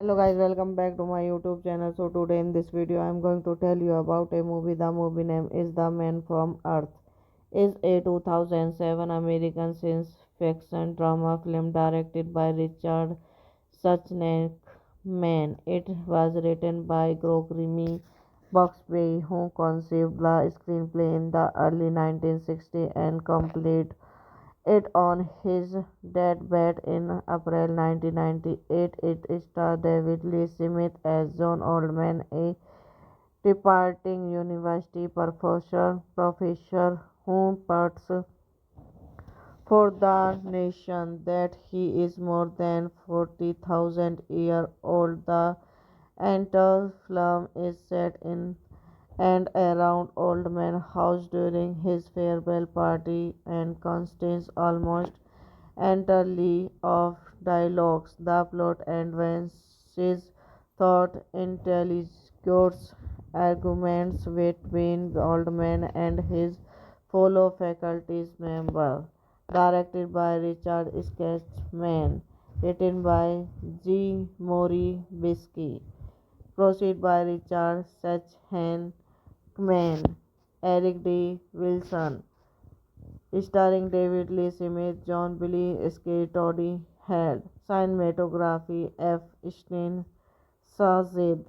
Hello guys, welcome back to my YouTube channel. So today in this video I am going to tell you about a movie. The movie name is The Man from Earth. Is a 2007 American science fiction drama film directed by Richard Suchnek Man. It was written by Gregory Buxby, who conceived the screenplay in the early 1960s and completed it on his deathbed in April 1998. It starred David Lee Smith as John Oldman, a departing university professor who puts for the nation that he is more than 40,000 years old. The entire film is set in and around Old Man House during his farewell party and contains almost entirely of dialogues. The plot advances thought intelligent arguments between Goldman and his fellow faculty member. Directed by Richard Sketchman, written by G. Mori Bisky. Proceed by Richard Sachhan Man, Eric D. Wilson, starring David Lee Smith, John Billy Skye, Toddy Head, cinematography F. Stein Sazid,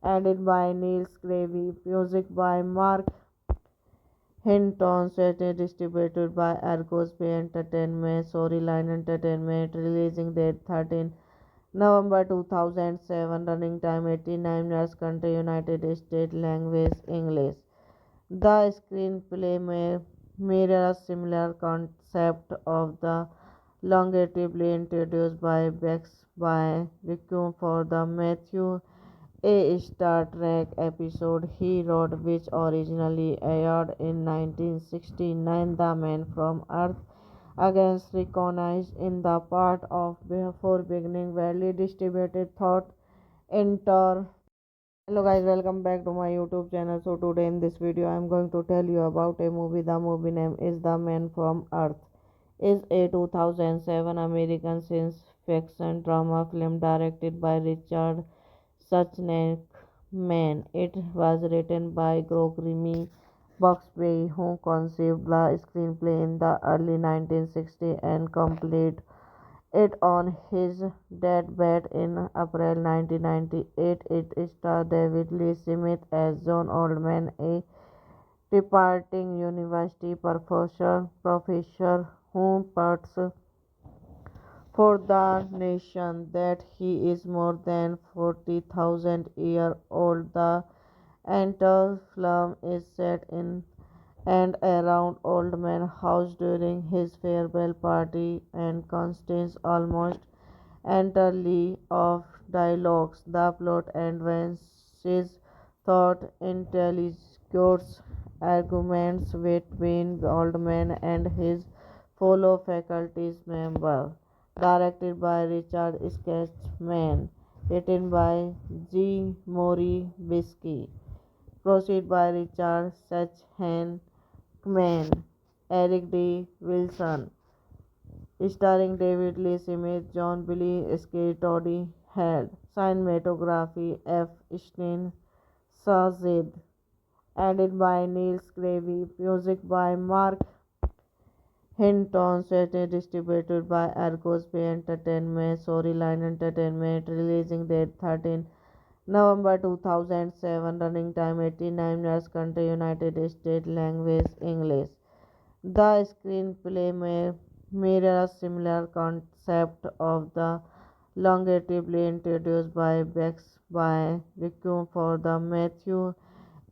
edited by Niels Gravy, music by Mark Hinton, set and distributed by Argos Bay Entertainment, Storyline Entertainment, releasing date 13 November 2007, running time 89 minutes, country United States, language English. The screenplay mirrors similar concept of the longevely introduced by Bex by Requiem for the Matthew A. Star Trek episode he wrote, which originally aired in 1969. The Man from Earth against recognized in the part of before beginning widely distributed thought inter. Hello guys, welcome back to my YouTube channel. So today in this video I am going to tell you about a movie. The movie name is The Man from Earth. Is a 2007 American science fiction drama film directed by Richard Suchnek Man. It was written by Gregory Buxby, who conceived the screenplay in the early 1960s and completed it on his deathbed in April 1998. It starred David Lee Smith as John Oldman, a departing university professor who puts for the nation that he is more than 40,000 years old. The entire film is set in and around Old Man House during his farewell party and contains almost entirely of dialogues. The plot advances thought intelligent arguments between Goldman and his fellow faculty members. Directed by Richard Sketchman. Written by G. Mori Bisky. Proceed by Richard Sachhan Kman. Eric D. Wilson. Starring David Lee Smith, John Billy Skate, Toddy Head. Cinematography F. Stein Sazid. Edited by Niels Gravy. Music by Mark Hinton. Set distributed by Argos Bay Entertainment. Storyline Entertainment. Releasing date 13 November 2007. Running time 89 minutes. Country United States. Language English. The screenplay may mirror a similar concept of the longevely introduced by Bex by Requiem for the Matthew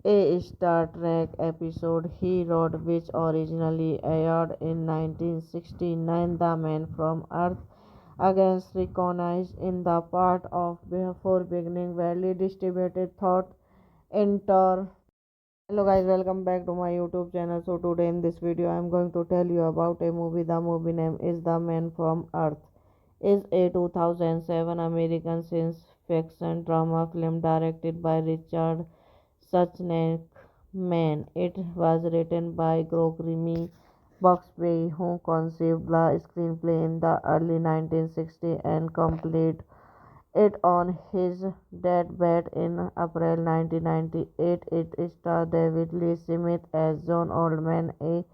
a Star Trek episode he wrote, which originally aired in 1969. The Man from Earth against recognized in the part of Before Beginning, widely distributed thought enter. Hello guys, welcome back to my YouTube channel. So today in this video I am going to tell you about a movie. The movie name is The Man from Earth. Is a 2007 American science fiction drama film directed by Richard Suchneck-Man. It was written by Gregory Buxbaum, who conceived the screenplay in the early 1960s and completed it on his deathbed in April 1998. It stars David Lee Smith as John Oldman, a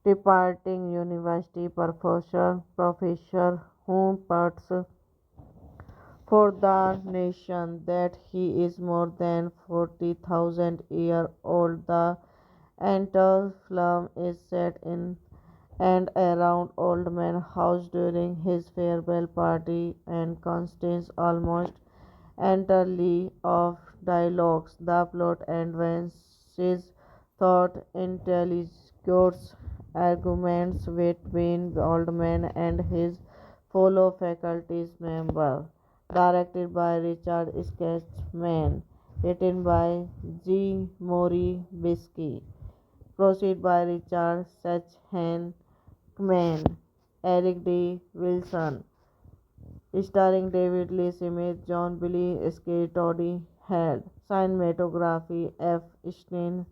departing university professor who puts for the nation that he is more than 40,000 years old. The entire film is set in and around Old Man House during his farewell party and contains almost entirely of dialogues. The plot advances thought intelligence arguments between Goldman and his fellow faculty members. Directed by Richard Sketchman. Written by G. Mori Bisky. Proceed by Richard Sachhan Kman. Eric D. Wilson. Starring David Lee Smith, John Billy Skate, Toddy Head. Cinematography F. Stein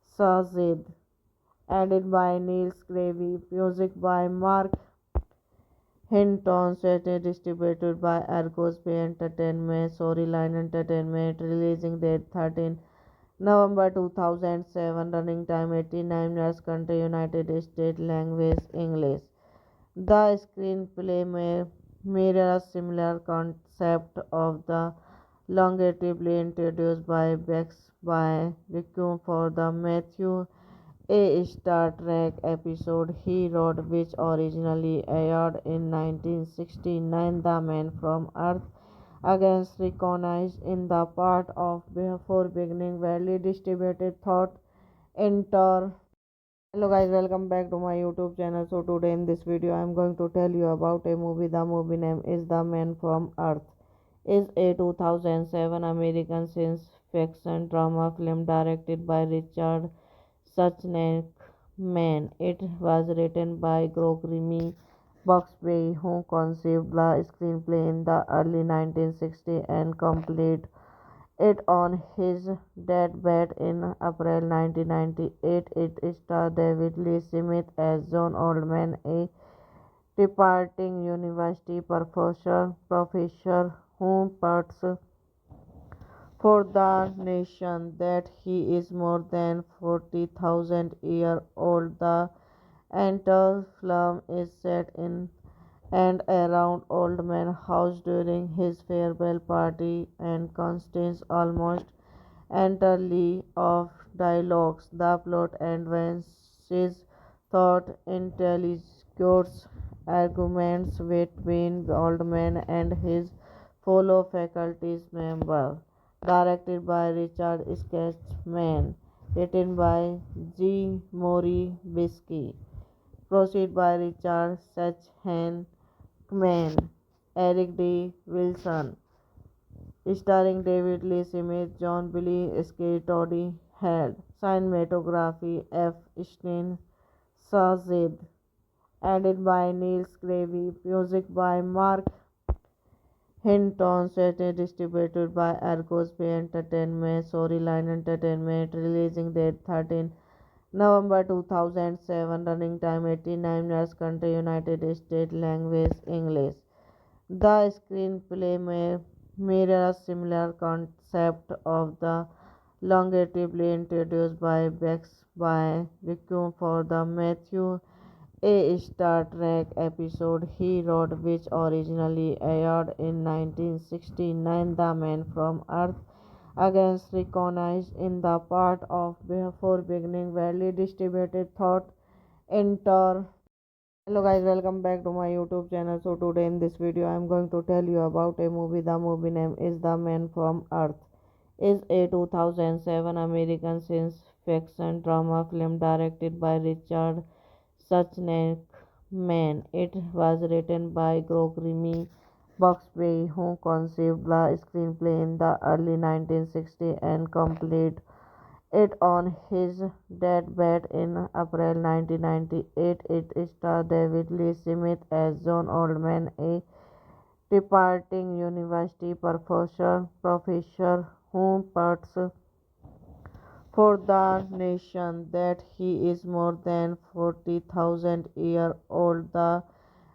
Sazid. Edited by Niels Gravy. Music by Mark Hinton. Set distributed by Argos Bay Entertainment. Storyline Entertainment. Releasing date 13 November 2007. Running time 89 minutes. Country United States. Language English. The screenplay may mirror a similar concept of the longevely introduced by Bex by Requiem for the Matthew a Star Trek episode he wrote, which originally aired in 1969. The Man from Earth against recognized in the part of Before Beginning, widely distributed thought enter. Hello guys, welcome back to my YouTube channel. So today in this video I am going to tell you about a movie. The movie name is The Man from Earth. Is a 2007 American science fiction drama film directed by Richard Suchneck-Man. It was written by Gregory Buxbaum, who conceived the screenplay in the early 1960s and completed it on his deathbed in April 1998. It stars David Lee Smith as John Oldman, a departing university professor who puts for the nation that he is more than 40,000 years old. The entire film is set in and around Old Man House during his farewell party and contains almost entirely of dialogues. The plot advances thought intelligence arguments between Goldman and his fellow faculty members. Directed by Richard Sketchman. Written by G. Mori Bisky. Proceed by Richard Sachhan Kman. Eric D. Wilson. Starring David Lee Smith, John Billy Skate, Toddy Head. cinematography F. Isnin Sajid, edited by Niels Gravy, music by Mark Hinton, set and distributed by Argos Bay Entertainment, Storyline Entertainment, releasing date 13 November 2007, running time 89 minutes, country United States, language English. The screenplay may mirror a similar concept of the longevely introduced by Bex by Requiem for the Matthew a Star Trek episode he wrote, which originally aired in 1969. The Man from Earth against recognized in the part of before beginning widely distributed thought enter. Hello guys, welcome back to my YouTube channel. So today in this video I am going to tell you about a movie. The movie name is The Man from Earth. Is a 2007 American science fiction drama film directed by Richard Suchnek Man. It was written by Gregory Buxby, who conceived the screenplay in the early 1960s and completed it on his deathbed in April 1998. It stars David Lee Smith as John Oldman, a departing university professor who puts for the nation that he is more than 40,000 years old. The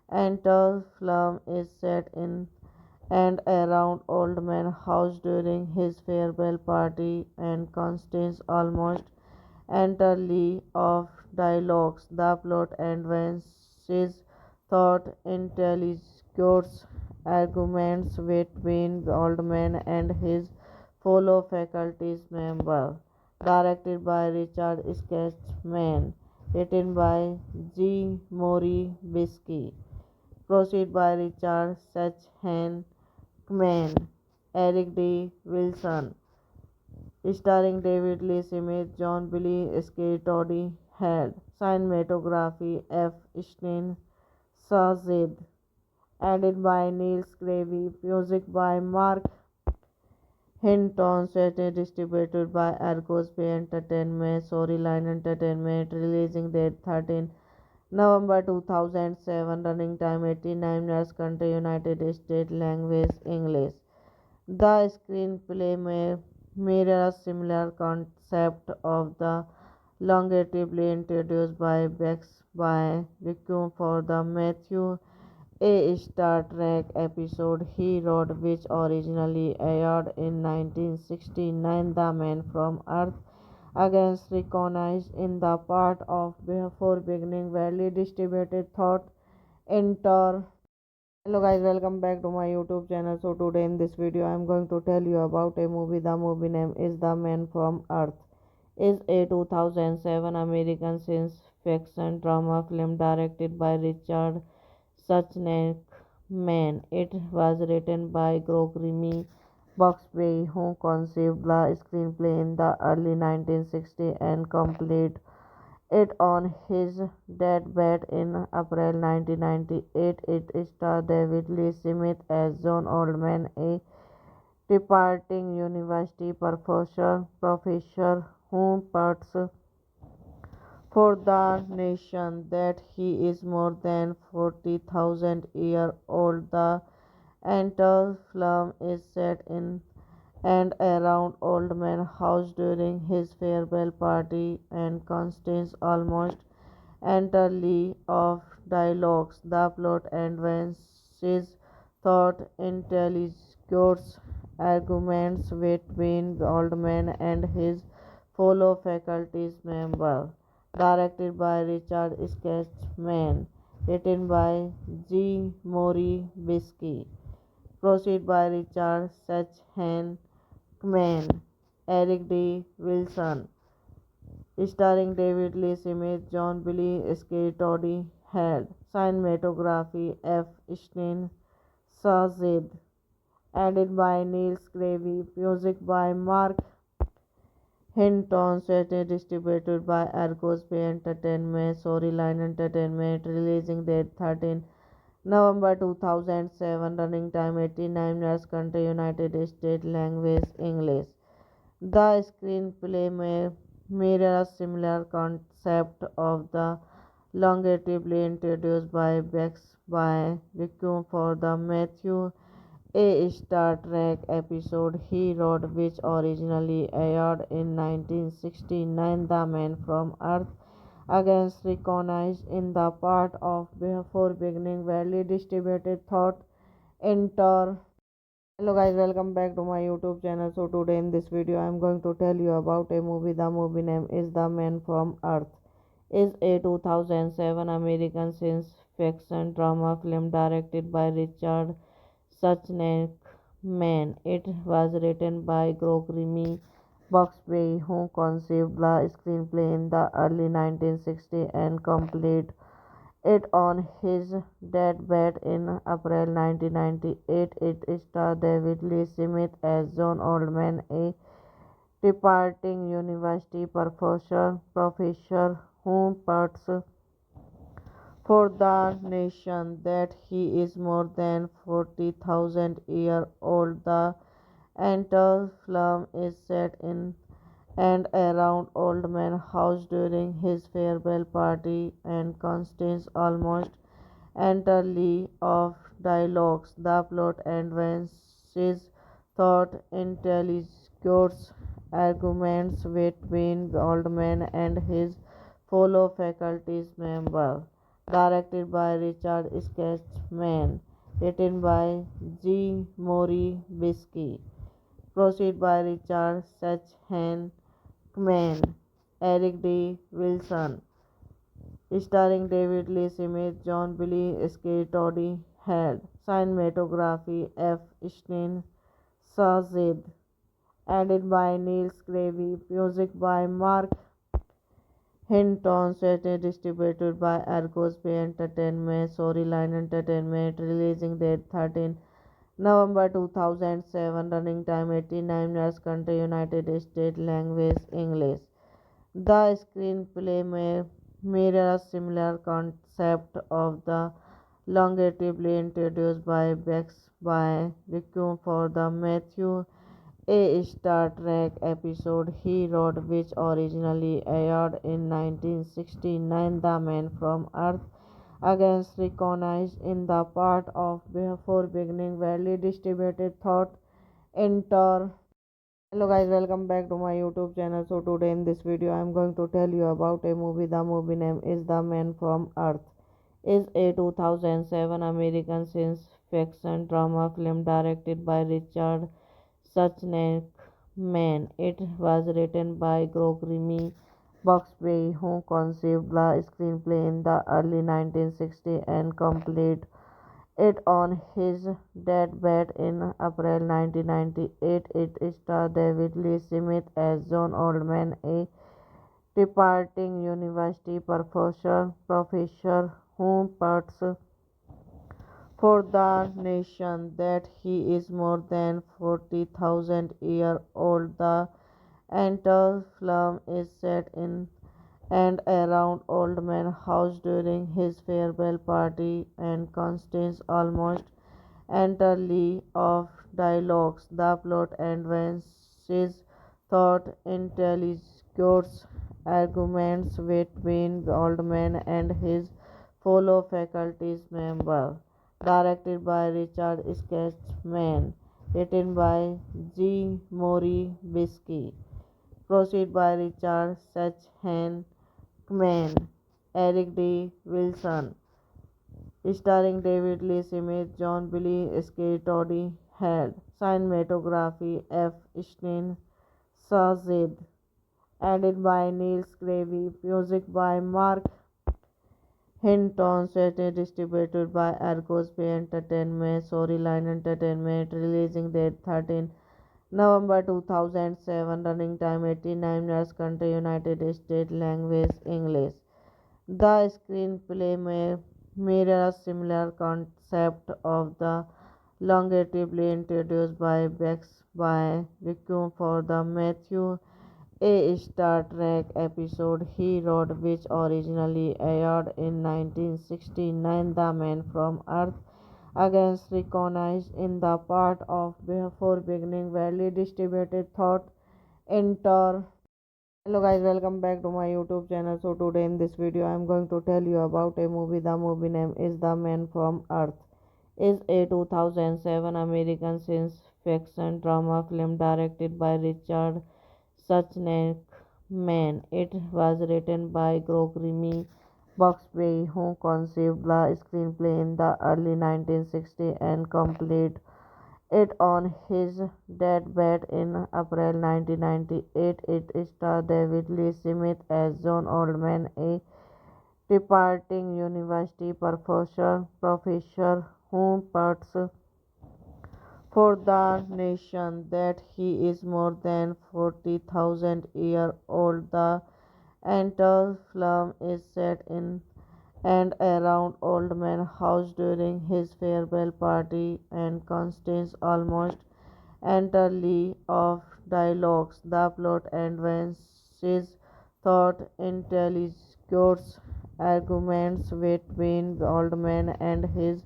entire film is set in and around Old Man House during his farewell party and consists almost entirely of dialogues. The plot advances thought intelligence arguments between Oldman and his fellow faculty members. Directed by Richard Sketchman, written by G. Mori Bisky, proceed by Richard Sachhan Man, Eric D. Wilson, starring David Lee Smith, John Billy Skye, Toddy Head, cinematography F. Isnin Sajid, edited by Niels Gravy, music by Mark Hinton, set and distributed by Argos Bay Entertainment, Storyline Entertainment, releasing date 13 November 2007, running time 89 minutes, country United States, language English. The screenplay may mirror a similar concept of the longevely introduced by Bex by Requiem for the Matthew a Star Trek episode he wrote, which originally aired in 1969. The Man from Earth against recognized in the part of before beginning widely distributed thought enter. Hello guys, welcome back to my YouTube channel. So today in this video I am going to tell you about a movie. The movie name is The Man from Earth. Is a 2007 American science fiction drama film directed by Richard Suchnek Man. It was written by Gregory Buxby, who conceived the screenplay in the early 1960s and completed it on his deathbed in April 1998. It stars David Lee Smith as John Oldman, a departing university professor who puts for the nation that he is more than 40,000 years old. The entire film is set in and around Old Man House during his farewell party and consists almost entirely of dialogues. The plot advances thought intelligence arguments between Oldman and his fellow faculty members. Directed by Richard Sketchman, written by G. Mori Bisky, proceed by Richard Sachhan Man, Eric D. Wilson, starring David Lee Smith, John Billy Skye, Toddy Head, cinematography F. Isnin Sajid, edited by Niels Gravy, music by Mark Hinton, set and distributed by Argos Bay Entertainment, Storyline Entertainment, releasing date 13 November 2007, running time 89 minutes, country United States, language English. The screenplay may mirror a similar concept of the longevity introduced by Bex by Requiem for the Matthew a Star Trek episode he wrote, which originally aired in 1969. The Man from Earth against recognized in the part of before beginning widely distributed thought enter. Hello guys, welcome back to my YouTube channel. So today in this video I am going to tell you about a movie. The movie name is The Man from Earth. Is a 2007 American science fiction drama film directed by Richard Suchnek Man. It was written by Gregory Buxbaum, who conceived the screenplay in the early 1960s and completed it on his deathbed in April 1998. It stars David Lee Smith as John Oldman, a departing university professor who puts for the nation that he is more than 40,000 years old. The entire film is set in and around Old Man House during his farewell party and consists almost entirely of dialogues. The plot advances thought intelligence arguments between Goldman and his fellow faculty members. Directed by Richard Sketchman, written by G. Mori Bisky, proceed by Richard Sachhan Man, Eric D. Wilson, starring David Lee Smith, John Billy Skye, Toddy Head, cinematography F. Steen Sazid, edited by Niels Gravy, music by Mark Hinton, set and distributed by Argos Bay Entertainment, Storyline Entertainment, releasing date 13 November 2007, running time 89 minutes, country United States, language English. The screenplay may mirror a similar concept of the longevity introduced by Bex by Requiem for the Matthew a Star Trek episode he wrote, which originally aired in 1969. The Man from Earth against recognized in the part of before beginning widely distributed thought enter. Hello guys, welcome back to my YouTube channel. So today in this video I am going to tell you about a movie. The movie name is The Man from Earth. Is a 2007 American science fiction drama film directed by Richard Suchnek Man. It was written by Gregory Buxbaum, who conceived the screenplay in the early 1960s and completed it on his deathbed in April 1998. It stars David Lee Smith as John Oldman, a departing university professor who puts for the nation that he is more than 40,000 years old. The entire film is set in and around Old Man House during his farewell party and consists almost entirely of dialogues. The plot advances thought intelligence arguments between Goldman and his fellow faculty members. Directed by Richard Sketchman, written by G. Mori Bisky, proceed by Richard Sachhan Man, Eric D. Wilson, starring David Lee Smith, John Billy Skye, Toddy Head, cinematography F. Steen Sazid, edited by Niels Gravy, music by Mark Hinton, set and distributed by Argos Bay Entertainment, Storyline Entertainment, releasing date 13 November 2007, running time 89 minutes, country United States, language English. The screenplay may mirror a similar concept of the longevity introduced by Bex by Requiem for the Matthew a Star Trek episode he wrote, which originally aired in 1969. The Man from Earth against recognized in the part of before beginning widely distributed thought enter. Hello guys, welcome back to my YouTube channel. So today in this video I am going to tell you about a movie. The movie name is The Man from Earth. Is a 2007 American science fiction drama film directed by Richard Suchnek. Man, it was written by Gregory Buxbaum, who conceived the screenplay in the early 1960s and completed it on his deathbed in April 1998. It stars David Lee Smith as John Oldman, a departing university professor who puts for the nation that he is more than 40,000 years old. The entire film is set in and around Old Man House during his farewell party and contains almost entirely of dialogues. The plot advances thought intelligence arguments between Oldman and his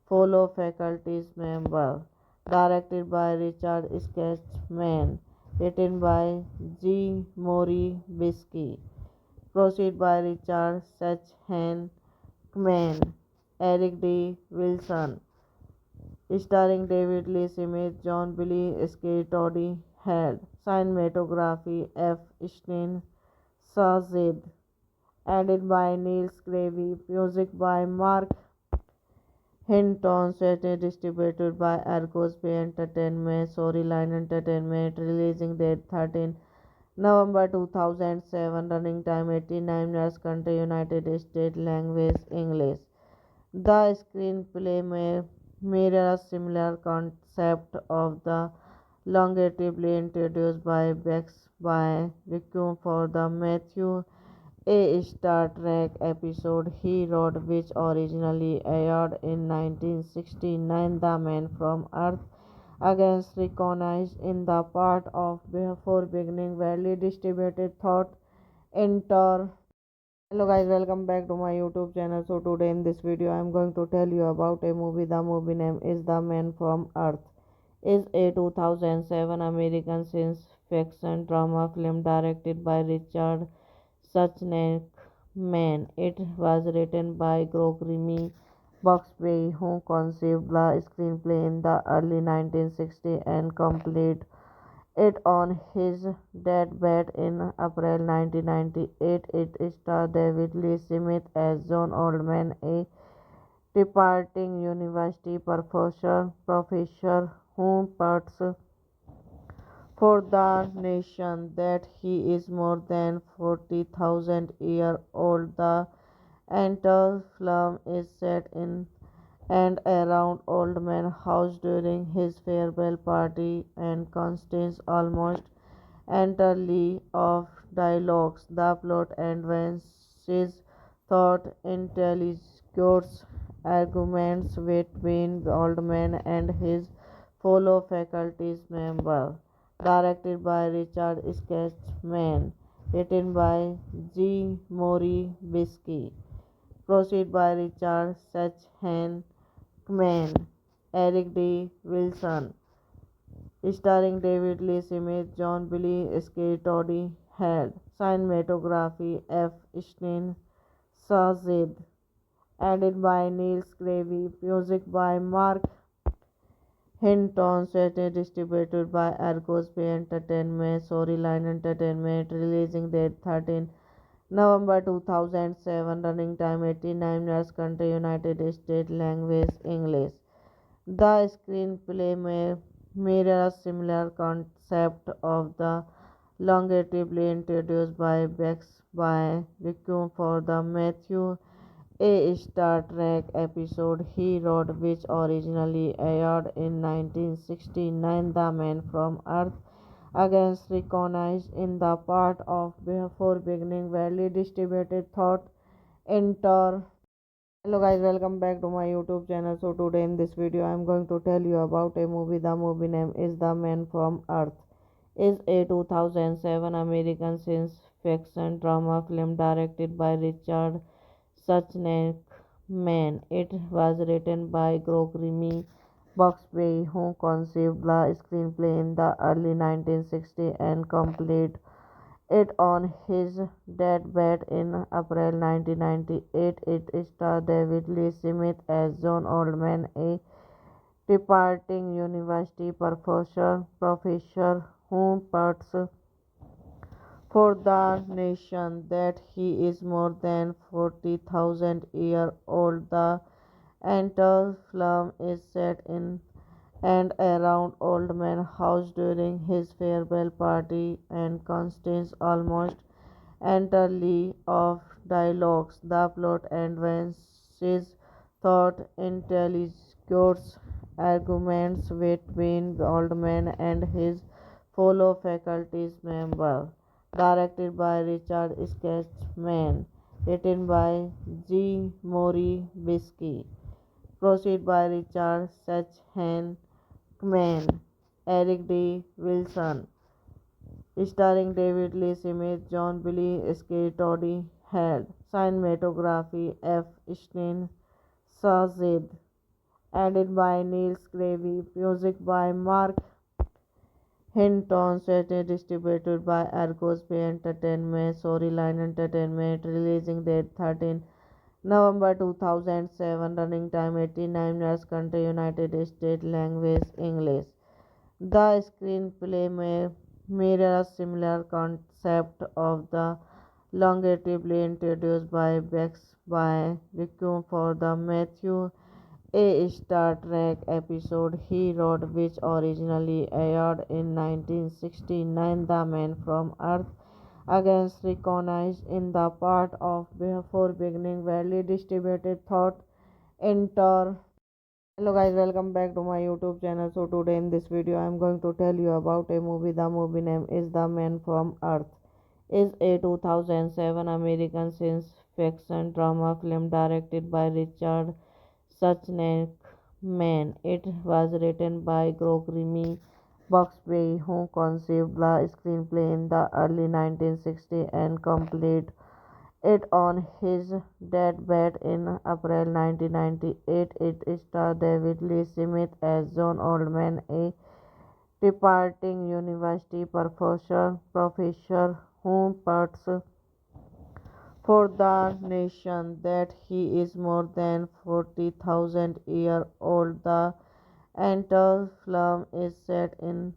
fellow faculty member. Directed by Richard Sketchman. Written by G. Mori Bisky. Proceed by Richard Sachhan Man, Eric D. Wilson, starring David Lee Smith, John Billy Skye, Toddy Head, cinematography F. Stein Sazid, edited by Neil Scravy, music by Mark Hinton, set distributed by Argos Bay Entertainment, Storyline Entertainment, releasing date 13 November 2007, running time 89 minutes, country United States, language English. The screenplay mirrors similar concept of the longevely introduced by Bex by Requiem for the Matthew a Star Trek episode he wrote, which originally aired in 1969. The Man from Earth against recognized in the part of before beginning widely distributed thought inter. Hello guys, welcome back to my YouTube channel. So today in this video I am going to tell you about a movie. The movie name is The Man from Earth. Is a 2007 American science fiction drama film directed by Richard Suchnek. Man, it was written by Gregory Buxbaum, who conceived the screenplay in the early 1960s and completed it on his deathbed in April 1998. It stars David Lee Smith as John Oldman, a departing university professor who puts for the nation that he is more than 40,000 years old. The entire film is set in and around Old Man House during his farewell party and contains almost entirely of dialogues. The plot advances thought intelligence arguments between Oldman and his fellow faculty member. Directed by Richard Sketchman. Written by G. Mori Bisky. Proceed by Richard Sachhan Man, Eric D. Wilson, starring David Lee Smith, John Billy Skye, Toddy Head, cinematography F. Stein Sazid, edited by Neil Scravy, music by Mark Hinton, set distributed by Argos Bay Entertainment, Storyline Entertainment, releasing date 13 November 2007, running time 89 minutes, country United States, language English. The screenplay mirrors similar concept of the longevely introduced by Bex by Requiem for the Matthew a Star Trek episode he wrote, which originally aired in 1969. The Man from Earth against recognized in the part of before beginning widely distributed thought inter. Hello guys, welcome back to my YouTube channel. So today in this video I am going to tell you about a movie. The movie name is The Man from Earth. Is a 2007 American science fiction drama film directed by Richard Suchnek. Man, it was written by Gregory Buxbaum, who conceived the screenplay in the early 1960s and completed it on his deathbed in April 1998. It starred David Lee Smith as John Oldman, a departing university professor who parts for the nation that he is more than 40,000 years old. The entire film is set in and around Old Man House during his farewell party and consists almost entirely of dialogues. The plot advances thought intelligence arguments between Oldman and his fellow faculty member. Directed by Richard Sketchman, written by G. Mori Bisky, proceed by Richard Sachhan Man, Eric D. Wilson, starring David Lee Smith, John Billy Skye, Toddy Head, cinematography F. Stein Shazid, edited by Niels Gravy, music by Mark Hinton, set and distributed by Argos Bay Entertainment, Storyline Entertainment, releasing date 13 November 2007, running time 89 minutes, country United States, language English. The screenplay mirrors similar concept of the longevely introduced by Bex by Requiem for the Matthew a Star Trek episode he wrote, which originally aired in 1969. The Man from Earth against recognized in the part of before beginning widely distributed thought enter. Hello guys, welcome back to my YouTube channel. So today in this video I am going to tell you about a movie. The movie name is The Man from Earth. Is a 2007 American science fiction drama film directed by Richard Suchneck-Man. It was written by Gregory Buxbaum, who conceived the screenplay in the early 1960s and completed it on his deathbed in April 1998. It starred David Lee Smith as John Oldman, a departing university professor who parts for the nation that he is more than 40,000 years old. The entire film is set in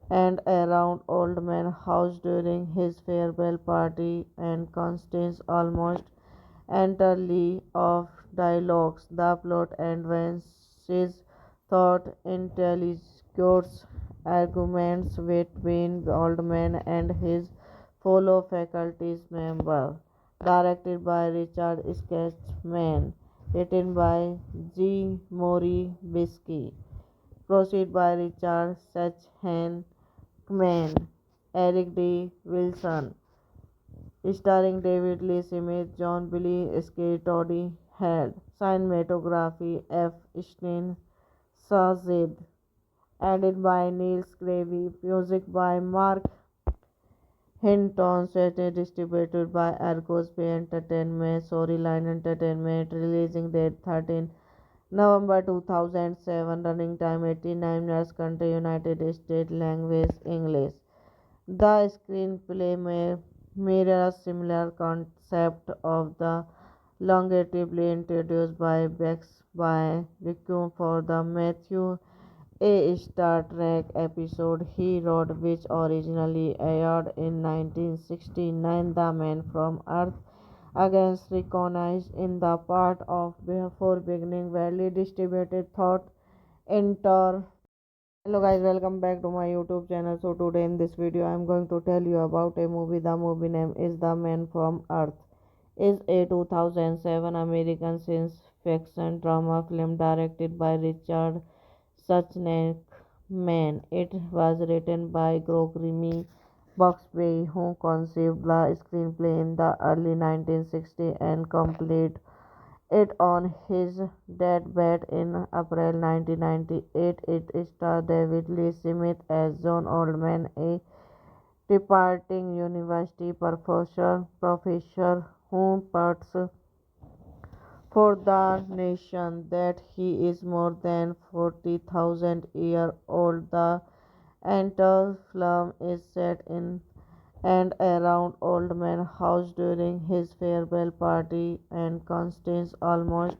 and around Old Man House during his farewell party and consists almost entirely of dialogues. The plot advances thought intelligence arguments between Oldman and his fellow faculty member. Directed by Richard Sketchman, written by G. Mori Bisky, proceed by Richard Sachhan Man, Eric D. Wilson, starring David Lee Smith, John Billy Skye, Toddy Head, cinematography F. Stein Shazid, edited by Niels Gravy, music by Mark Hinton, set and distributed by Argos Bay Entertainment, Storyline Entertainment, releasing date 13 November 2007, running time 89 minutes, country United States, language English. The screenplay mirrors similar concept of the longevely introduced by Bex by Requiem for the Matthew a Star Trek episode he wrote, which originally aired in 1969. The Man from Earth against recognized in the part of before beginning widely distributed thought enter. Hello guys, welcome back to my YouTube channel. So today in this video I am going to tell you about a movie. The movie name is The Man from Earth. Is a 2007 American science fiction drama film directed by Richard Suchneck-Man. It was written by Gregory Buxbaum, who conceived the screenplay in the early 1960s and completed it on his deathbed in April 1998. It starred David Lee Smith as John Oldman, a departing university professor who parts for the nation that he is more than 40,000 years old. The entire film is set in and around Old Man House during his farewell party, and Constance almost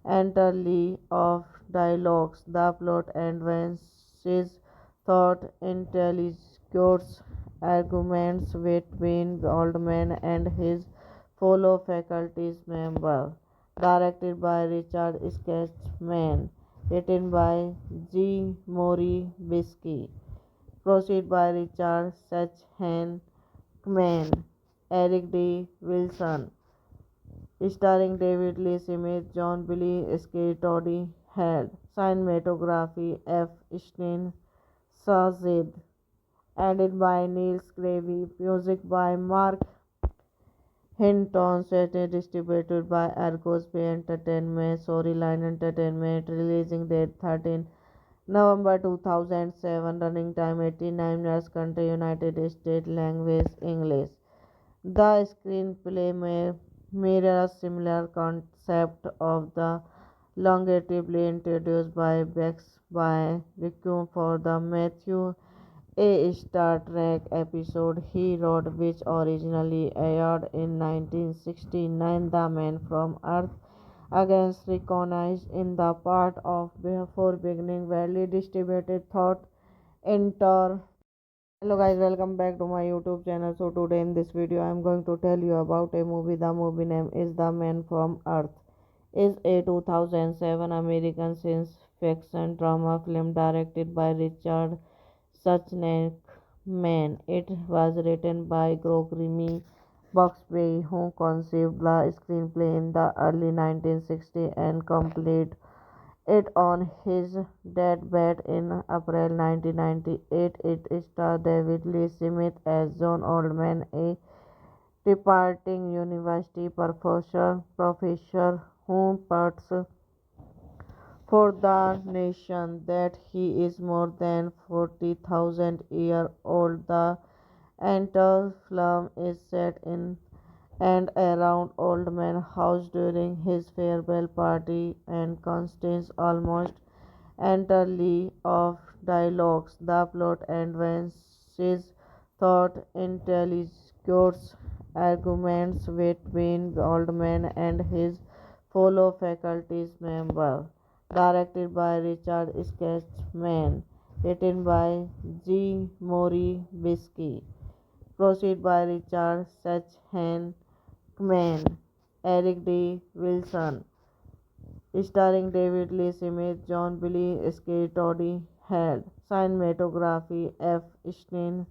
entirely of dialogues. The plot advances thought interrogates arguments between Goldman and his fellow faculty member. Directed by Richard Sketchman. Written by G. Mori Bisky. Proceed by Richard Sachhan Man, Eric D. Wilson, starring David Lee Smith, John Billy Skye, Toddy Head, cinematography F. Stein Sazid, edited by Niels Gravy, music by Mark Hinton, set and distributed by Argos Bay Entertainment, Storyline Entertainment, releasing date 13 November 2007, running time 89 minutes, country United States, language English. The screenplay mirrors similar concept of the longevely introduced by Bex by Requiem for the Matthew A. Star Trek episode he wrote, which originally aired in 1969. The Man from Earth against recognized in the part of before beginning widely distributed thought enter. Hello guys, welcome back to my YouTube channel. So today in this video I am going to tell you about a movie. The movie name is The Man from Earth. Is a 2007 American science fiction drama film directed by Richard Suchneck-Man. It was written by Gregory Buxbaum, who conceived the screenplay in the early 1960s and completed it on his deathbed in April 1998. It stars David Lee Smith as John Oldman, a departing university professor who puts for the nation that he is more than 40,000 years old. The entire film is set in and around Old Man House during his farewell party, and consists almost entirely of dialogues. The plot advances thought interrogates arguments between Goldman and his fellow faculty member. Directed by Richard Sketchman. Written by G. Mori Bisky. Proceed by Richard Sachhan Man, Eric D. Wilson, starring David Lee Smith, John Billy Skye, Toddy Head, cinematography F. Stein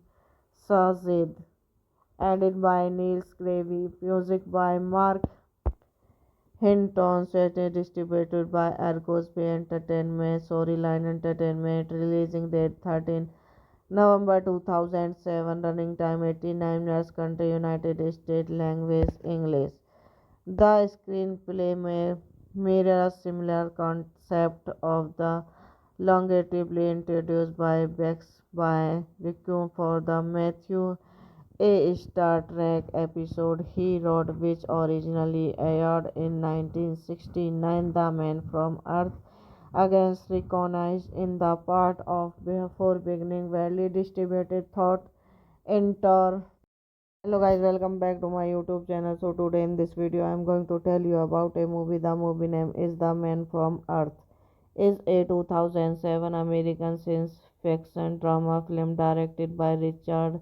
Sazid, edited by Niels Gravy, music by Mark Hinton, set and distributed by Argos Bay Entertainment, Storyline Entertainment, releasing date 13 November 2007, running time 89 minutes, country United States, language English. The screenplay mirrors similar concept of the longevely introduced by Bex by Requiem for the Matthew A. Star Trek episode he wrote, which originally aired in 1969. The Man from Earth against recognized in the part of before beginning widely distributed thought enter. Hello guys, welcome back to my YouTube channel. So today in this video I am going to tell you about a movie. The movie name is The Man from Earth. Is a 2007 American science fiction drama film directed by Richard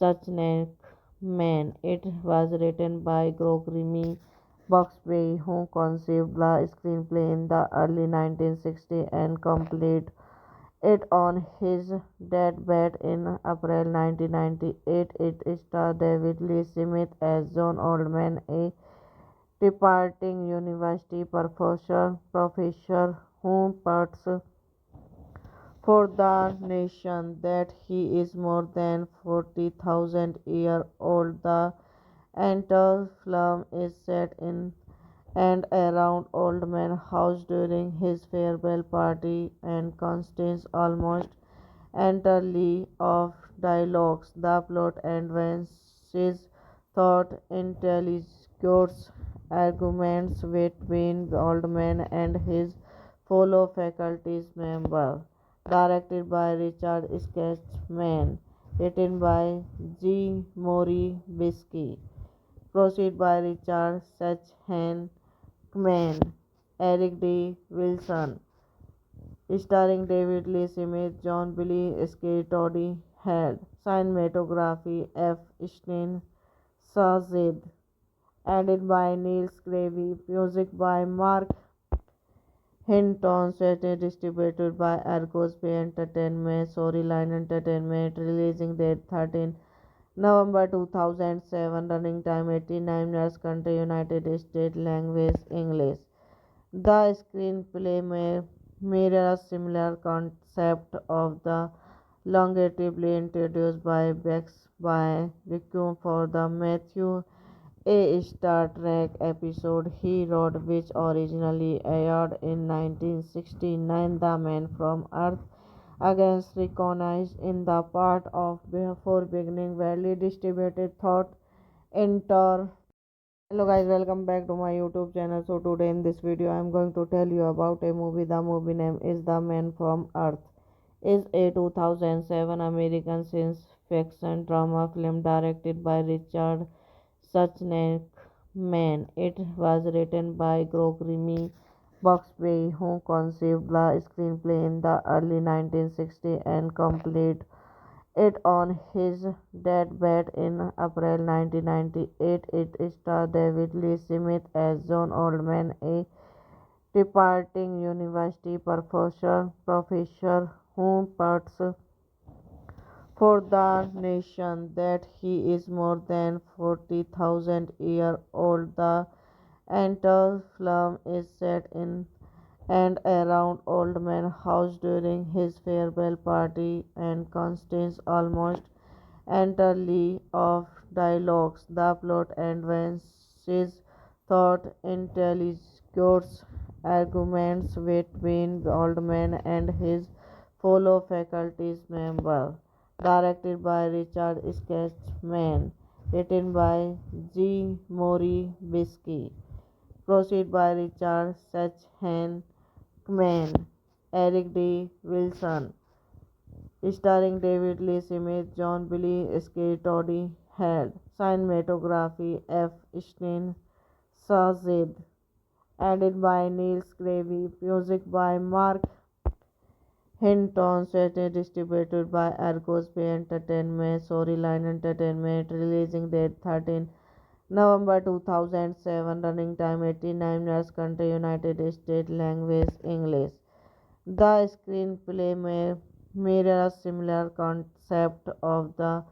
Suchneck-Man. It was written by Gregory Buxbaum, who conceived the screenplay in the early 1960s and completed it on his deathbed in April 1998. It stars David Lee Smith as John Oldman, a departing university professor who puts for the nation that he is more than 40,000 years old. The entire film is set in and around Old Man House during his farewell party, and consists almost entirely of dialogues. The plot advances thought interrogates arguments between Goldman and his fellow faculty member. Directed by Richard Sketchman. written by G. Mori Bisky, proceed by Richard Sachs-Hanckman, Eric D. Wilson, starring David Lee Smith, John Billy Skye, Toddy Head, cinematography F. Stein Shazid, edited by Neil Scravey, music by Mark Hinton, set distributed by Argos Bay Entertainment, Storyline Entertainment, releasing date 13 November 2007, running time 89 minutes, country United States, language English. The screenplay mirrors similar concept of the longevely introduced by Bex by Requiem for the Matthew a Star Trek episode he wrote, which originally aired in 1969. The Man from Earth against recognized in the part of before beginning widely distributed thought enter. Hello guys, welcome back to my YouTube channel. So today in this video I am going to tell you about a movie. The movie name is The Man from Earth. Is a 2007 American science fiction drama film directed by Richard Suchneck-Man. It was written by Gregory Buxbaum, who conceived the screenplay in the early 1960s and completed it on his deathbed in April 1998. It stars David Lee Smith as John Oldman, a departing university professor who puts for the nation that he is more than 40,000 years old. The entire film is set in and around Old Man House during his farewell party and consists almost entirely of dialogues. The plot advances thought intelligence arguments between Oldman and his fellow faculty members. Directed by Richard Sketchman, written by G. Mori Bisky, proceed by Richard Sachs-Hanckman, Eric D. Wilson, starring David Lee Smith, John Billy Skye, Toddy Head, cinematography F. Stein Shazid, edited by Neil Scravey, music by Mark Hinton, set distributed by Argos Bay Entertainment, Storyline Entertainment, releasing date 13 November 2007, running time 89 minutes, country United States, language English. The screenplay mirrors similar concept of the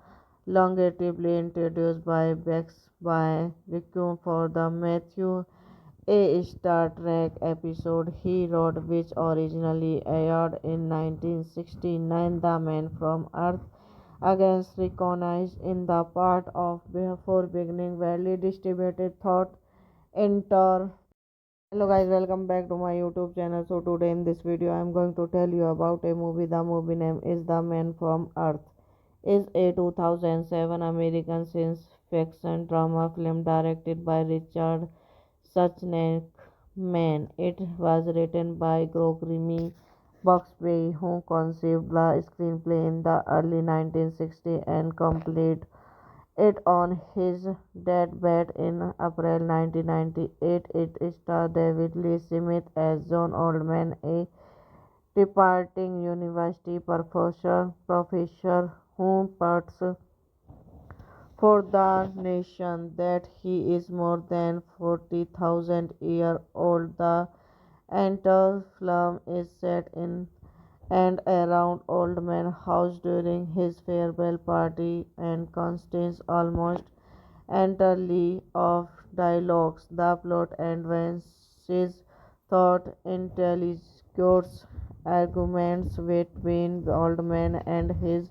longevely introduced by Bex by Requiem for the Matthew a Star Trek episode he wrote, which originally aired in 1969. The Man from Earth against recognized in the part of before beginning widely distributed thought enter. Hello guys, welcome back to my YouTube channel. So today in this video I am going to tell you about a movie. The movie name is The Man from Earth. Is a 2007 American science fiction drama film directed by Richard Suchneck-Man. It was written by Gregory Buxbaum, who conceived the screenplay in the early 1960s and completed it on his deathbed in April 1998. It stars David Lee Smith as John Oldman, a departing university professor who puts for the nation that he is more than 40,000 years old. The entire film is set in and around Old Man House during his farewell party and consists almost entirely of dialogues. The plot advances thought intelligence arguments between Oldman and his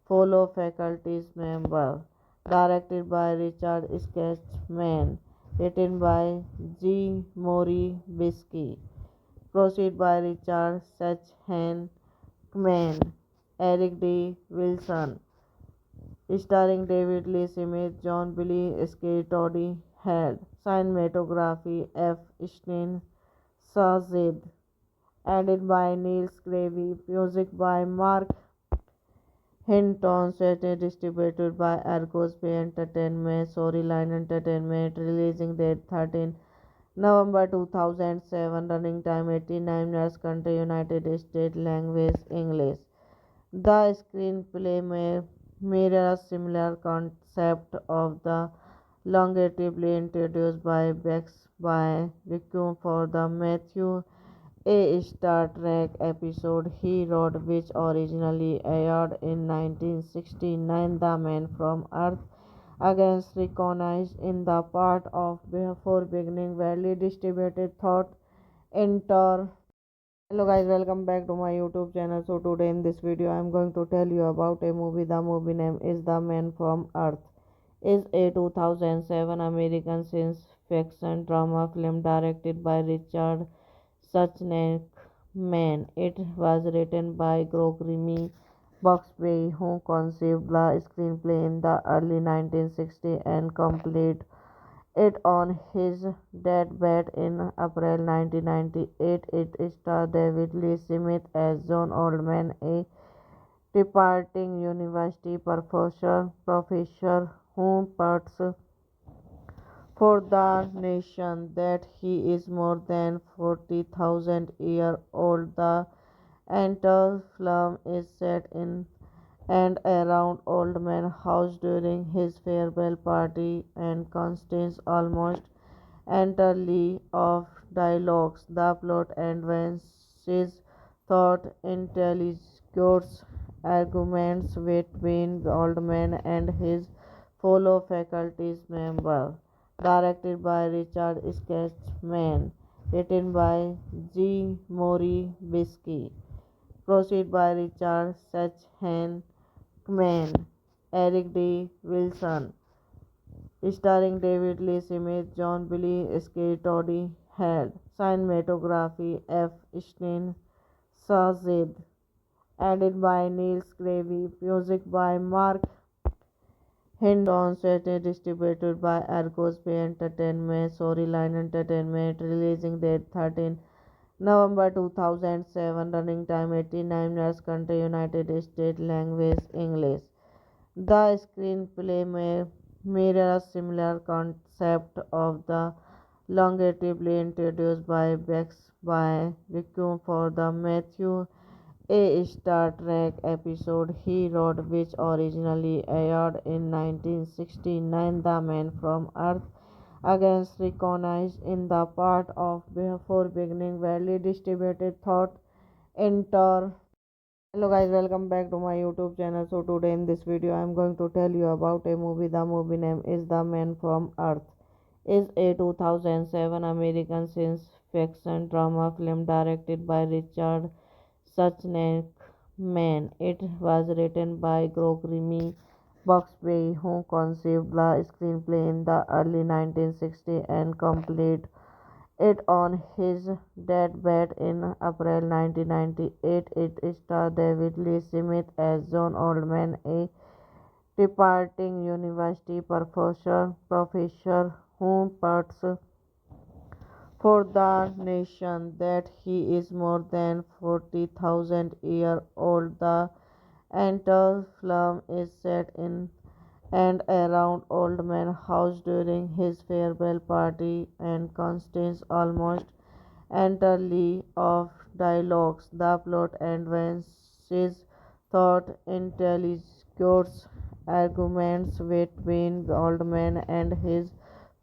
fellow faculty members. Directed by Richard Sketchman, written by G. Mori Bisky, proceed by Richard Sachs-Hanckman, Eric D. Wilson, starring David Lee Smith, John Billy Skye, Toddy Head, cinematography F. Stein Shazid, edited by Neil Scravey, music by Mark Hinton City distributed by Argos Bay Entertainment, Storyline Entertainment, releasing date 13 November 2007, running time 89 minutes, country United States, language English. The screenplay mirrors similar concept of the longevely introduced by Bex by Requiem for the Matthew a Star Trek episode he wrote, which originally aired in 1969. The Man from Earth against recognized in the part of before beginning widely distributed thought enter. Hello guys, welcome back to my YouTube channel. So today in this video I am going to tell you about a movie. The movie name is The Man from Earth. Is a 2007 American science fiction drama film directed by Richard Suchnek. Man, it was written by Gregory Buxbaum, who conceived the screenplay in the early 1960s and completed it on his deathbed in April 1998. It stars David Lee Smith as John Oldman, a departing university professor who puts for the nation that he is more than 40,000 years old. The entire film is set in and around Old Man House during his farewell party and consists almost entirely of dialogues. The plot advances thought intelligence arguments between Goldman and his fellow faculty members. Directed by Richard Sketchman. Written by G. Mori Bisky. Proceed by Richard Schachman. Eric D. Wilson. Starring David Lee Smith, John Billy Skye, Toddy Head. Cinematography F. Stein Sazid. Edited by Niels Gravy. Music by Mark Hinton. Set distributed by Argos Bay Entertainment, Storyline Entertainment, releasing date 13 November 2007, running time 89 minutes, country United States, language English. The screenplay mirrors similar concept of the longevely introduced by Bex by Requiem for the Matthew a Star Trek episode he wrote, which originally aired in 1969. The Man from Earth against recognized in the part of before beginning widely distributed thought enter. Hello guys, welcome back to my YouTube channel. So today in this video I am going to tell you about a movie. The movie name is The Man from Earth. Is a 2007 American science fiction drama film directed by Richard Suchnek. Man, it was written by Gregory Buxbaum, who conceived the screenplay in the early 1960s and completed it on his deathbed in April 1998. It stars David Lee Smith as John Oldman, a departing university professor who puts for the nation that he is more than 40,000 years old. The entire film is set in and around Old Man House during his farewell party and consists almost entirely of dialogues. The plot advances thought intelligence arguments between Goldman and his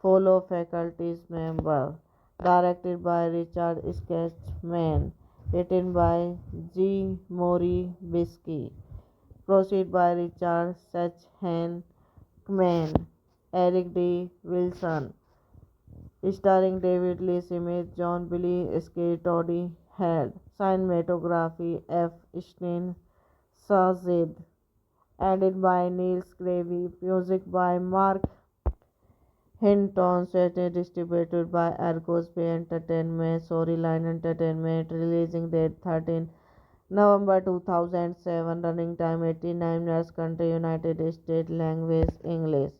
fellow faculty members. Directed by Richard Sketchman. Written by G. Mori Bisky. Proceed by Richard Schachman. Eric D. Wilson. Starring David Lee Smith, John Billy Skye, Toddy Head. Cinematography F. Stein Sazid. Edited by Niels Gravy. Music by Mark Hinton. Set distributed by Argos Bay Entertainment, Storyline Entertainment, releasing date 13 November 2007, running time 89 minutes, country United States, language English.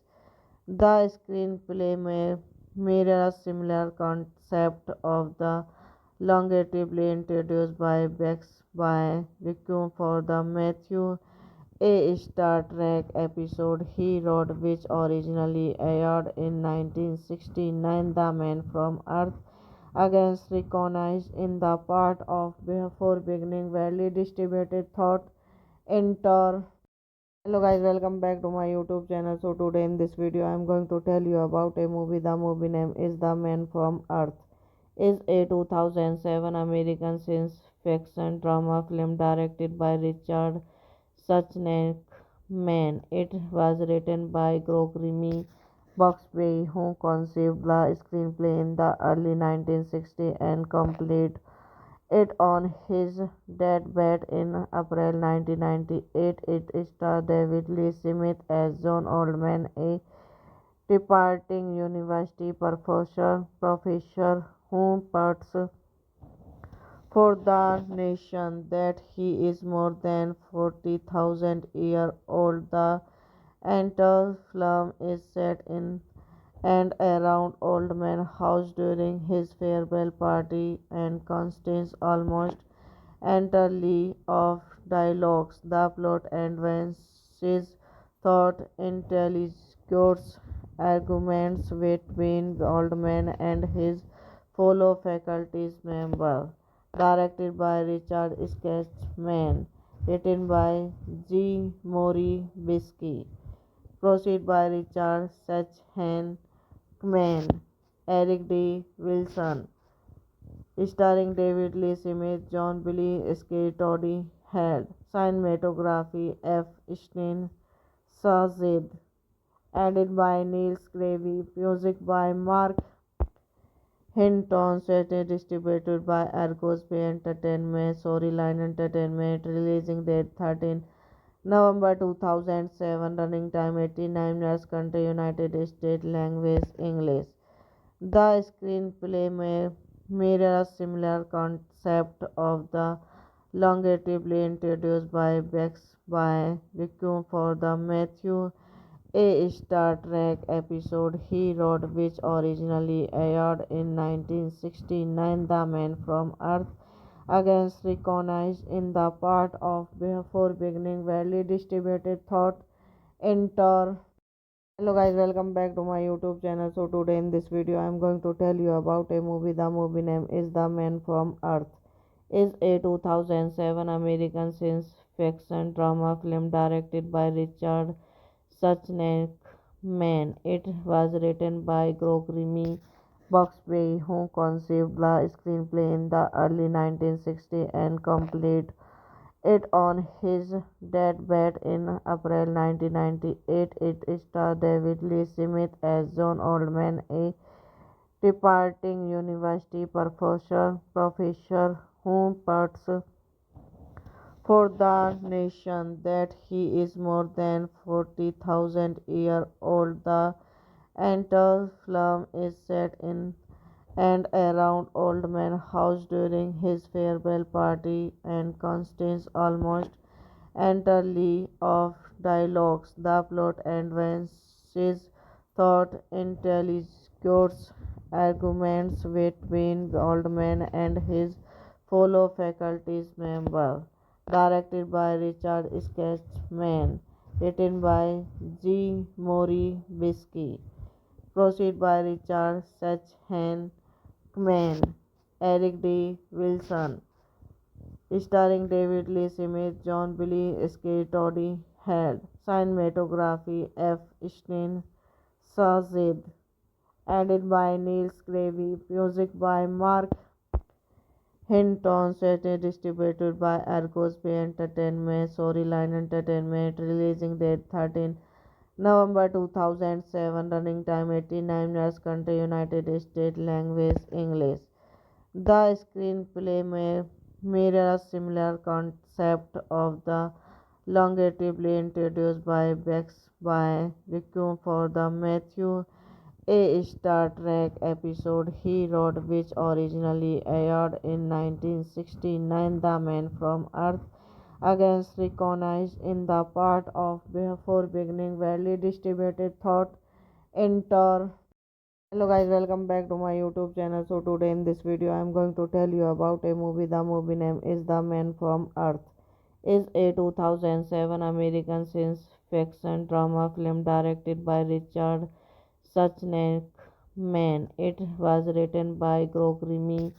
The screenplay mirrors similar concept of the longevely introduced by Bex by Requiem for the Matthew a Star Trek episode he wrote, which originally aired in 1969. The Man from Earth against recognized in the part of before beginning widely distributed thought enter. Hello guys, welcome back to my YouTube channel. So today in this video I am going to tell you about a movie. The movie name is The Man from Earth. Is a 2007 American science fiction drama film directed by Richard Suchnek. Man, it was written by Gregory Buxbaum, who conceived the screenplay in the early 1960s and completed it on his deathbed in April 1998. It stars David Lee Smith as John Oldman, a departing university professor who puts for the nation that he is more than 40,000 years old. The entire film is set in and around Old Man House during his farewell party and contains almost entirely of dialogues. The plot advances thought intelligence arguments between Oldman and his fellow faculty member. Directed by Richard Sketchman. Written by G. Mori Bisky. Proceed by Richard Sachhan Man, Eric D. Wilson, starring David Lee Smith, John Billy Skye, Toddy Head, cinematography F. Stein Shazid, edited by Neil Scravy, music by Mark Hinton, set and distributed by Argos Bay Entertainment, Storyline Entertainment, releasing date 13 November 2007, running time 89 minutes, country United States, language English. The screenplay mirrors a similar concept of the longevely introduced by Bex by Requiem for the Matthew a Star Trek episode he wrote, which originally aired in 1969. The Man from Earth against recognized in the part of before beginning widely distributed thought enter. Hello guys, welcome back to my YouTube channel. So today in this video I am going to tell you about a movie. The movie name is The Man from Earth. Is a 2007 American science fiction drama film directed by Richard Suchnek. Man, it was written by Gregory Buxbaum, who conceived the screenplay in the early 1960s and completed it on his deathbed in April 1998. It stars David Lee Smith as John Oldman, a departing university professor who puts for the nation that he is more than 40,000 years old. The entire film is set in and around Old Man House during his farewell party and contains almost entirely of dialogues. The plot advances thought intelligence arguments between Oldman and his fellow faculty member. Directed by Richard Sketchman. Written by G. Mori Bisky. Proceed by Richard Sachhan Man, Eric D. Wilson, starring David Lee Smith, John Billy Skye, Toddy Head, cinematography F. Stein Shazid, edited by Neil Scravy, music by Mark Hinton, set and distributed by Argos Bay Entertainment, Storyline Entertainment, releasing date 13 November 2007, running time 89 minutes, country United States, language English. The screenplay mirrors a similar concept of the longevely introduced by Bex by Requiem for the Matthew a Star Trek episode he wrote, which originally aired in 1969. The Man from Earth against recognized in the part of before beginning widely distributed thought enter. Hello guys, welcome back to my YouTube channel. So today in this video I am going to tell you about a movie. The movie name is The Man from Earth. is a 2007 American science fiction drama film directed by Richard Suchneck-Man. It was written by Gregory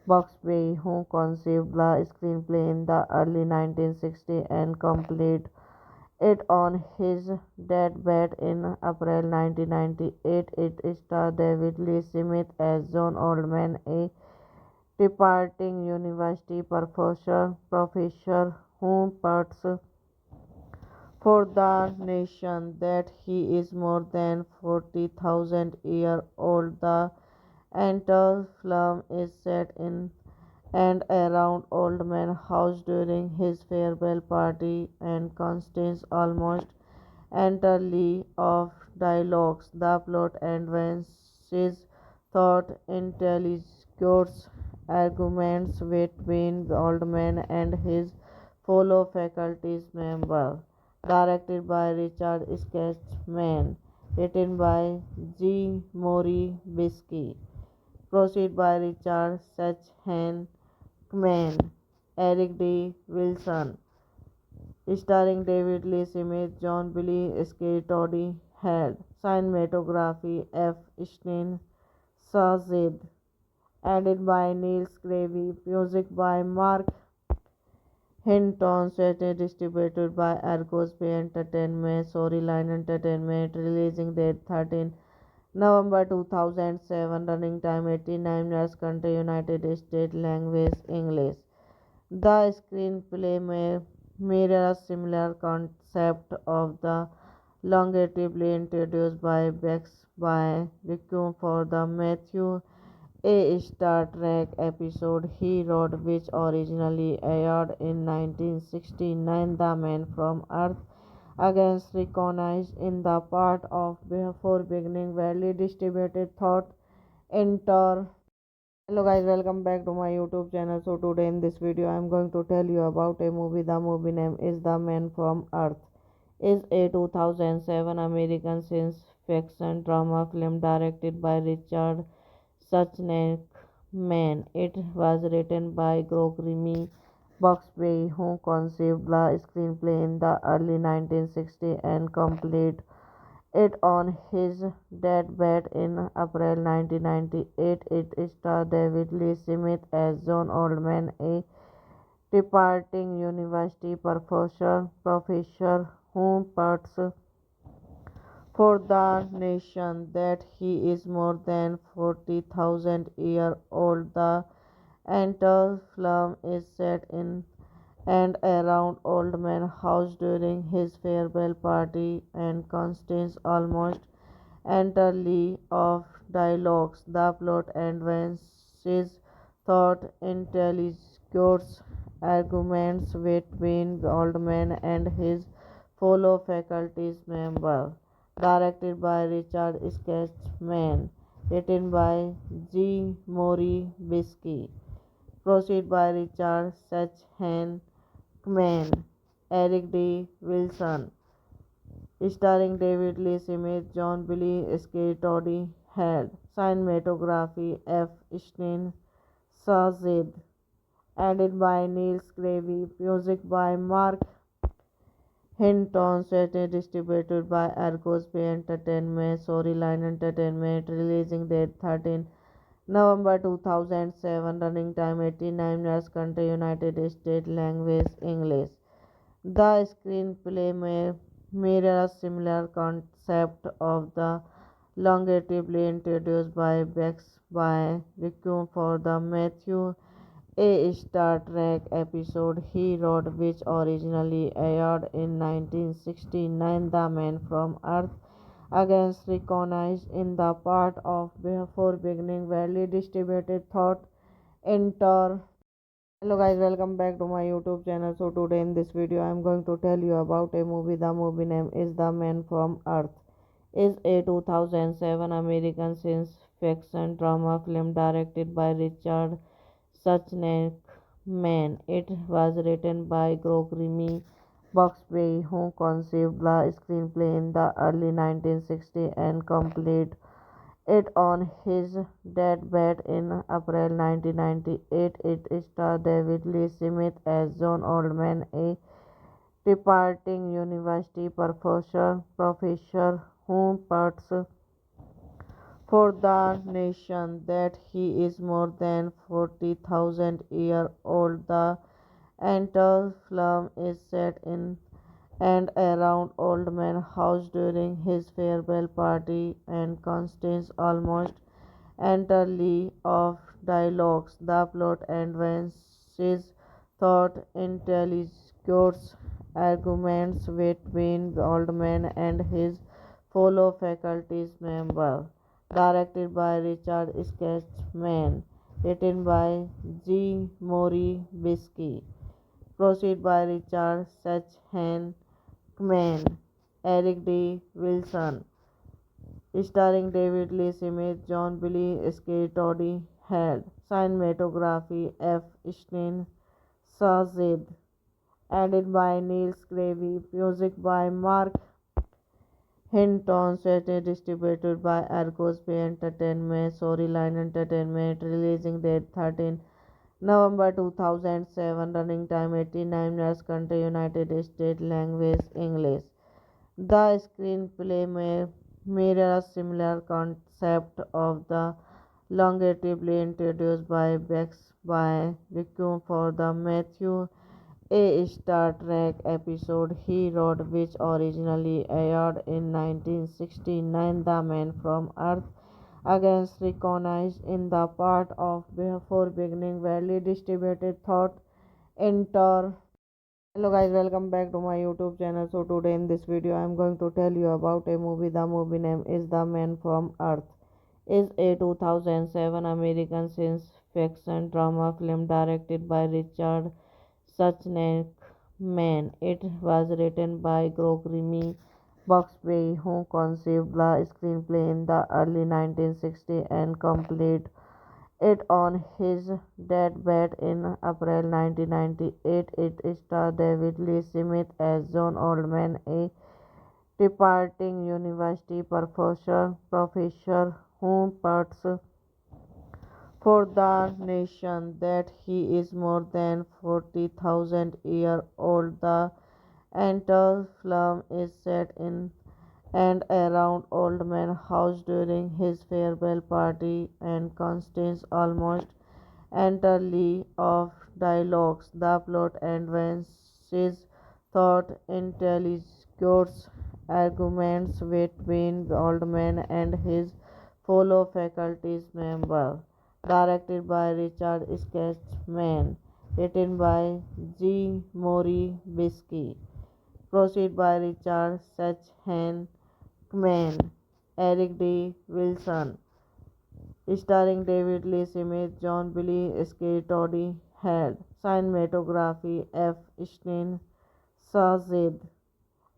Buxbaum, who conceived the screenplay in the early 1960s and completed it on his deathbed in April 1998. It stars David Lee Smith as John Oldman, a departing university professor who puts for the nation that he is more than 40,000 years old. The entire film is set in and around Old Man House during his farewell party and contains almost entirely of dialogues. The plot advances thought intelligence arguments between Oldman and his fellow faculty members. Directed by Richard Sketchman. Written by G. Mori Bisky. Proceed by Richard Sachhan Man, Eric D. Wilson, starring David Lee Smith, John Billy Skye, Toddy Head, cinematography F. Stein Sazid, edited by Niels Gravy, music by Mark Hinton, set distributed by Argos Bay Entertainment, Storyline Entertainment, releasing date 13 November 2007, running time 89 minutes, country United States, language English. The screenplay may mirror a similar concept of the longevely introduced by Bex by Requiem for the Matthew a Star Trek episode he wrote, which originally aired in 1969. The Man from Earth against recognized in the part of before beginning widely distributed thought enter. Hello guys, welcome back to my YouTube channel. So today in this video I am going to tell you about a movie. The movie name is The Man from Earth. Is a 2007 American science fiction drama film directed by Richard Suchneck-Man. It was written by Gregory Buxbaum, who conceived the screenplay in the early 1960s and completed it on his deathbed in April 1998. It stars David Lee Smith as John Oldman, a departing university professor who puts for the nation that he is more than 40,000 years old. The entire film is set in and around Old Man House during his farewell party and contains almost entirely of dialogues. The plot advances thought intelligence arguments between Oldman and his fellow faculty members. Directed by Richard Sketchman. Written by G. Mori Bisky. Proceed by Richard Sachhan Man, Eric D. Wilson, starring David Lee Smith, John Billy Skye, Toddy Head, cinematography F. Stein Sazid, edited by Niels Gravy, music by Mark Hinton, set distributed by Argos Bay Entertainment, Storyline Entertainment, releasing date 13 November 2007, running time 89 minutes, country United States, language English. The screenplay may mirror a similar concept of the longevely introduced by Bex by Requiem for the Matthew a Star Trek episode he wrote, which originally aired in 1969. The Man from Earth against recognized in the part of before beginning widely distributed thought enter. Hello guys, welcome back to my YouTube channel. So today in this video I am going to tell you about a movie. The movie name is The Man from Earth. Is a 2007 American science fiction drama film directed by Richard Suchneck-Man. It was written by Gregory Buxbaum, who conceived the screenplay in the early 1960s and completed it on his deathbed in April 1998. It stars David Lee Smith as John Oldman, a departing university professor who puts for the nation that he is more than 40,000 years old. The entire film is set in and around Old Man House during his farewell party and consists almost entirely of dialogues. The plot advances thought intelligence arguments between Oldman and his fellow faculty member. Directed by Richard Sketchman. Written by G. Mori Bisky. Proceed by Richard Sachhan Man, Eric D. Wilson, starring David Lee Smith, John Billy Skye, Toddy Head, cinematography F. Steen Sazid, edited by Neil Scravey, music by Mark Hinton, set distributed by Argos Bay Entertainment, Storyline Entertainment, releasing date 13 November 2007, running time 89 minutes, country United States, language English. The screenplay mirrors similar concept of the longevely introduced by Bex by Requiem for the Matthew a Star Trek episode he wrote, which originally aired in 1969. The Man from Earth against recognized in the part of before beginning widely distributed thought enter. Hello guys, welcome back to my YouTube channel. So today in this video I am going to tell you about a movie. The movie name is The Man from Earth. Is a 2007 American science fiction drama film directed by Richard Suchnek Man. It was written by Gregory Buxby, who conceived the screenplay in the early 1960s and completed it on his deathbed in April 1998. It stars David Lee Smith as John Oldman, a departing university professor who puts for the nation that he is more than 40,000 years old. The entire film is set in and around Old Man House during his farewell party and consists almost entirely of dialogues. The plot advances thought intelligence arguments between Oldman and his fellow faculty member. Directed by Richard Sketchman. Written by G. Mori Bisky. Proceed by Richard Sachhan Man, Eric D. Wilson, starring David Lee Smith, John Billy Skye, Toddy Head, cinematography F. Steen Sazid,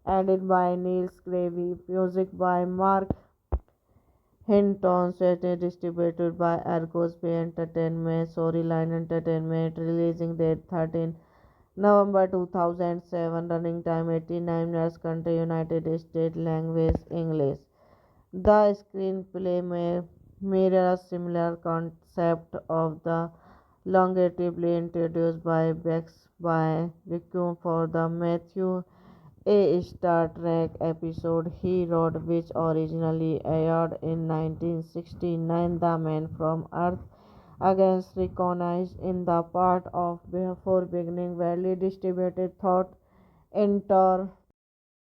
edited by Neil Scravey, music by Mark Hinton, set distributed by Argos Bay Entertainment, Storyline Entertainment, releasing date 13 November 2007, running time 89 minutes, country United States, language English. The screenplay mirrors similar concept of the longevely introduced by Bex by Requiem for the Matthew a Star Trek episode he wrote, which originally aired in 1969. The Man from Earth against recognized in the part of before beginning widely distributed thought enter.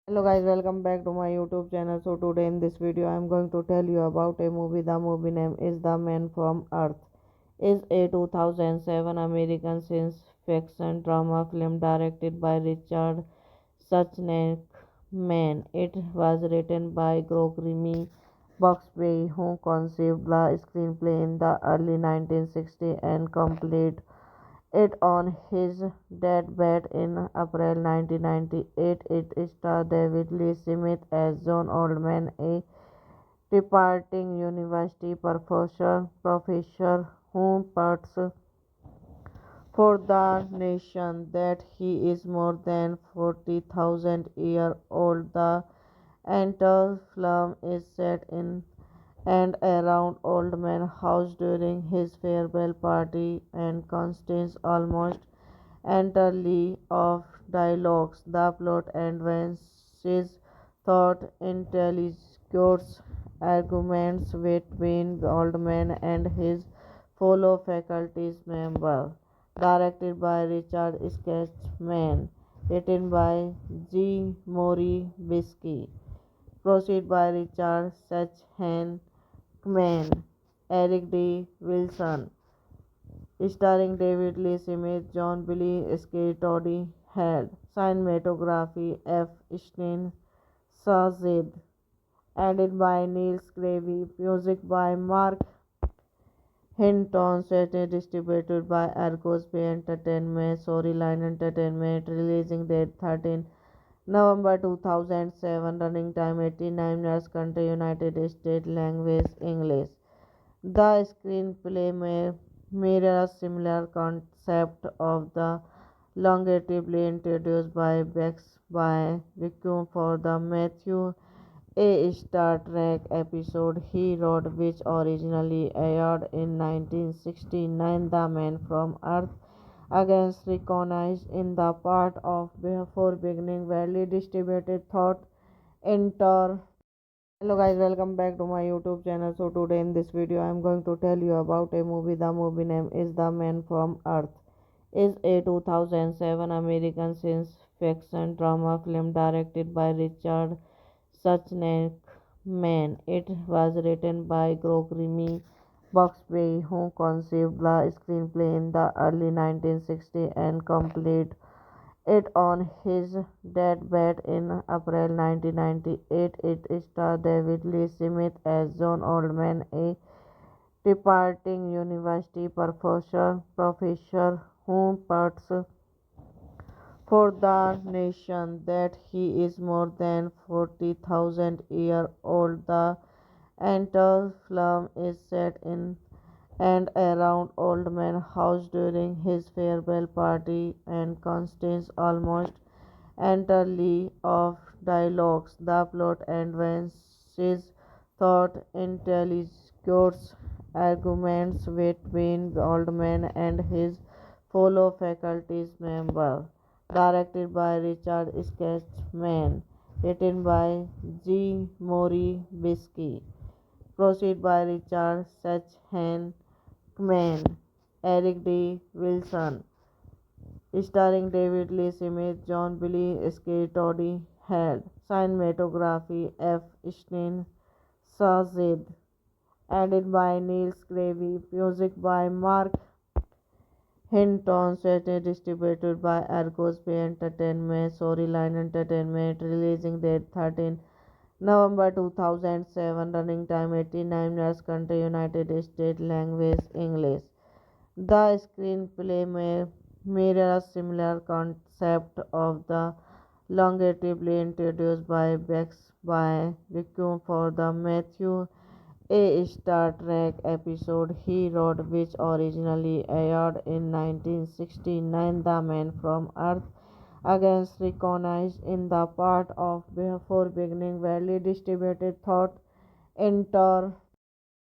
Hello guys, welcome back to my YouTube channel. So today in this video I am going to tell you about a movie. The movie name is The Man from Earth. Is a 2007 American science fiction drama film directed by Richard Suchnek Man. It was written by Gregory Buxby, who conceived the screenplay in the early 1960s and completed it on his deathbed in April 1998. It stars David Lee Smith as John Oldman, a departing university professor who puts for the nation that he is more than 40,000 years old. The entire film is set in and around Old Man House during his farewell party and consists almost entirely of dialogues. The plot advances thought intelligence arguments between Goldman and his fellow faculty member. Directed by Richard Sketchman. Written by G. Mori Bisky. Proceed by Richard Sachhan Man, Eric D. Wilson, starring David Lee Smith, John Billy Skye, Toddy Head, cinematography F. Stein Shazid, edited by Neil Scravy, music by Mark Hinton, set and distributed by Argos Bay Entertainment, Storyline Entertainment, releasing date 13 November 2007, running time 89 minutes, country United States, language English. The screenplay mirrors similar concept of the longevely introduced by Bex by Requiem for the Matthew a Star Trek episode he wrote, which originally aired in 1969. The Man from Earth against recognized in the part of before beginning widely distributed thought enter. Hello guys, welcome back to my YouTube channel. So today in this video I am going to tell you about a movie. The movie name is The Man from Earth. Is a 2007 American science fiction drama film directed by Richard Suchneck-Man. It was written by Gregory Buxbaum, who conceived the screenplay in the early 1960s and completed it on his deathbed in April 1998. It stars David Lee Smith as John Oldman, a departing university professor who puts for the nation that he is more than 40,000 years old. The entire film is set in and around Old Man House during his farewell party and consists almost entirely of dialogues. The plot advances thought intelligence arguments between Goldman and his fellow faculty member. Directed by Richard Sketchman. Written by G. Mori Bisky. Proceed by Richard Sachhan Man, Eric D. Wilson, starring David Lee Smith, John Billy Skye, Toddy Head, cinematography F. Stein Shazid, edited by Neil Scravy, music by Mark Hinton, set and distributed by Argos Bay Entertainment, Storyline Entertainment, releasing date 13 November 2007, running time 89 minutes, country United States, language English. The screenplay mirrors similar concept of the longevely introduced by Bex by Requiem for the Matthew a Star Trek episode he wrote, which originally aired in 1969. The Man from Earth against recognized in the part of before beginning widely distributed thought enter.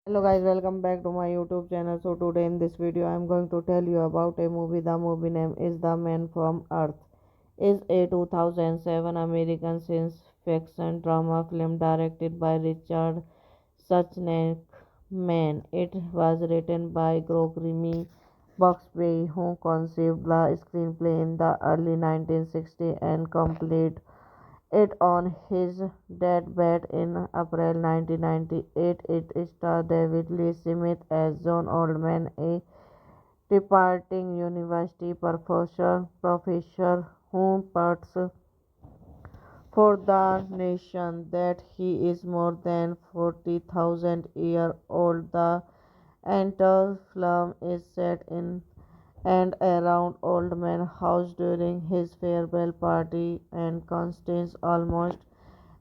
Hello guys, welcome back to my YouTube channel. So today in this video I am going to tell you about a movie. The movie name is The Man from Earth. Is a 2007 American science fiction drama film directed by Richard Suchneck-Man. It was written by Gregory Buxbaum, who conceived the screenplay in the early 1960s and completed it on his deathbed in April 1998. It stars David Lee Smith as John Oldman, a departing university professor who puts for the nation that he is more than 40,000 years old. The entire film is set in and around Old Man House during his farewell party and consists almost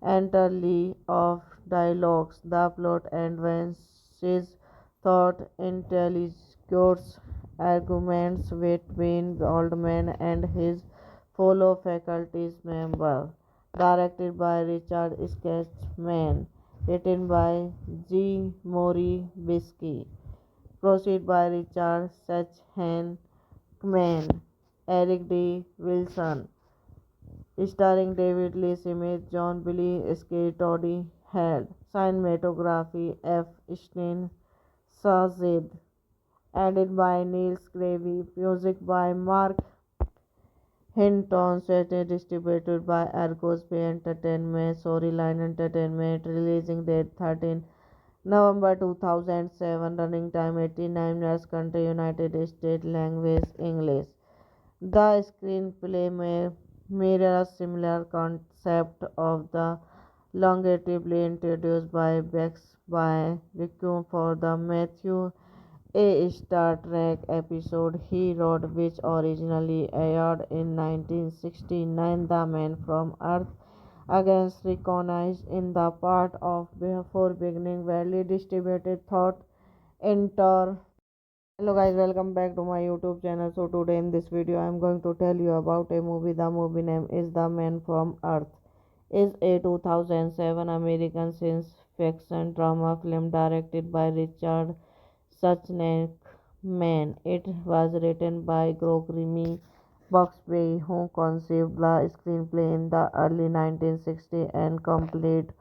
entirely of dialogues. The plot advances thought intelligence arguments between Goldman and his fellow faculty member. Directed by Richard Sketchman. Written by G. Mori Bisky. Proceed by Richard Sachhan Man, Eric D. Wilson, starring David Lee Smith, John Billy Skye, Toddy Head, cinematography F. Steen Shazid, edited by Niels Gravy, music by Mark Hinton, set and distributed by Argos Bay Entertainment, Storyline Entertainment, releasing date 13 November 2007, running time 89 minutes, country United States, language English. The screenplay may mirror a similar concept of the longevely introduced by Bex by Requiem for the Matthew a Star Trek episode he wrote, which originally aired in 1969. The Man from Earth against recognized in the part of before beginning widely distributed thought enter. Hello guys, welcome back to my YouTube channel. So today in this video I am going to tell you about a movie. The movie name is The Man from Earth. Is a 2007 American science fiction drama film directed by Richard Suchnek Man. It was written by Gregory Buxbaum, who conceived the screenplay in the early 1960s and completed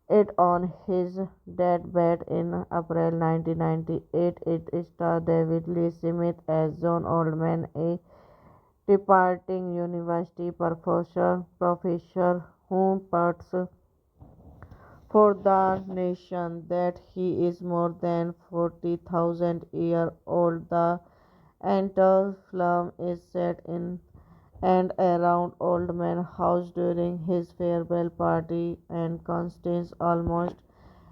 it on his deathbed in April 1998. It stars David Lee Smith as John Oldman, a departing university professor who puts for the nation that he is more than 40,000 years old. The entire film is set in and around Old Man House during his farewell party and consists almost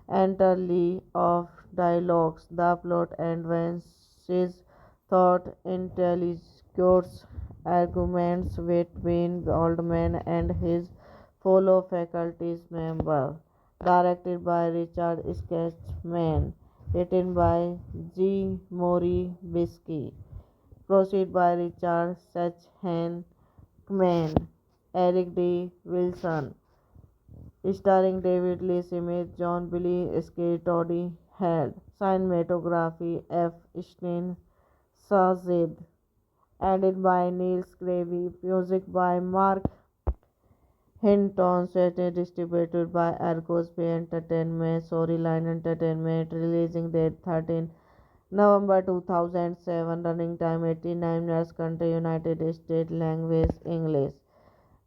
entirely of dialogues. The plot advances thought intelligence arguments between Oldman and his fellow faculty members. Directed by Richard Sketchman, written by G. Mori Bisky, proceed by Richard Sachhan Man, Eric D. Wilson, starring David Lee Smith, John Billy Skye, Toddy Head, cinematography F. Steen Shazid, edited by Niels Gravy, music by Mark Hinton, set and distributed by Argos Bay Entertainment, Storyline Entertainment, releasing date 13 November 2007, running time 89 minutes, country United States, language English.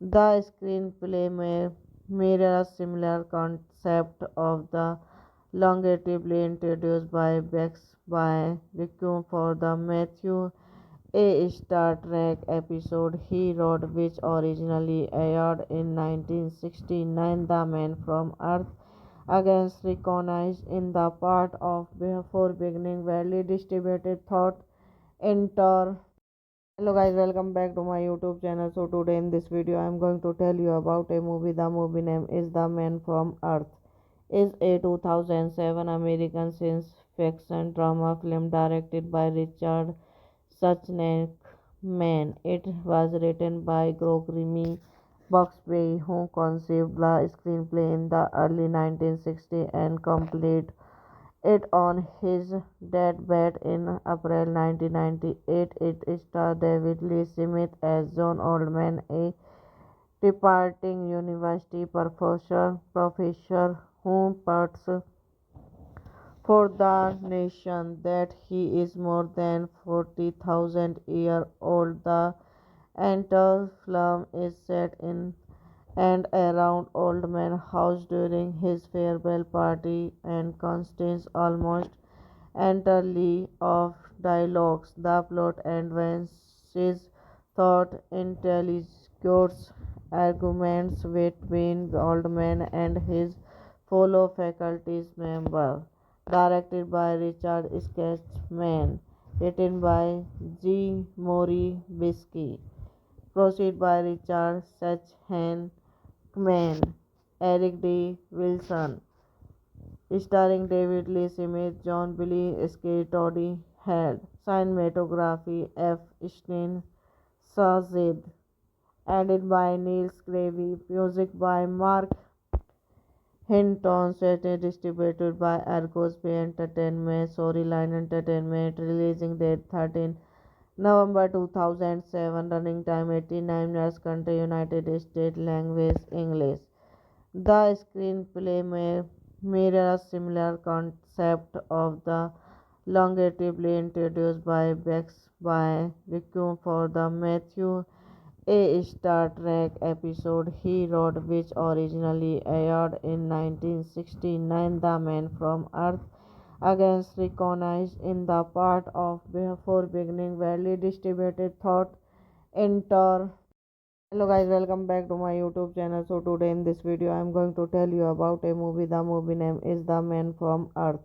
The screenplay may mirror a similar concept of the longevely introduced by Bex by Requiem for the Matthew a Star Trek episode he wrote, which originally aired in 1969. The Man from Earth against recognized in the part of before beginning widely distributed thought enter. Hello guys, welcome back to my YouTube channel. So today in this video I am going to tell you about a movie. The movie name is The Man from Earth. Is a 2007 American science fiction drama film directed by Richard Suchnek Man. It was written by Gregory Buxbaum, who conceived the screenplay in the early 1960s and completed it on his deathbed in April 1998. It stars David Lee Smith as John Oldman, a departing university professor who puts for the nation that he is more than 40,000 years old. The entire film is set in and around Old Man House during his farewell party and consists almost entirely of dialogues. The plot advances thought intelligence arguments between Oldman and his fellow faculty members. Directed by Richard Sketchman, written by G. Mori Bisky, proceed by Richard Sachhan Man, Eric D. Wilson, starring David Lee Smith, John Billy Skye, Toddy Head, cinematography F. Steen Shazid, edited by Niels Gravy, music by Mark Hinton, set and distributed by Argos Bay Entertainment, Storyline Entertainment, releasing date 13 November 2007, running time 89 minutes, country United States, language English. The screenplay mirrors similar concept of the longevely introduced by Bex by Requiem for the Matthew a Star Trek episode he wrote, which originally aired in 1969. The Man from Earth against recognized in the part of before beginning widely distributed thought enter. Hello guys, welcome back to my YouTube channel. So today in this video I am going to tell you about a movie. The movie name is The Man from Earth.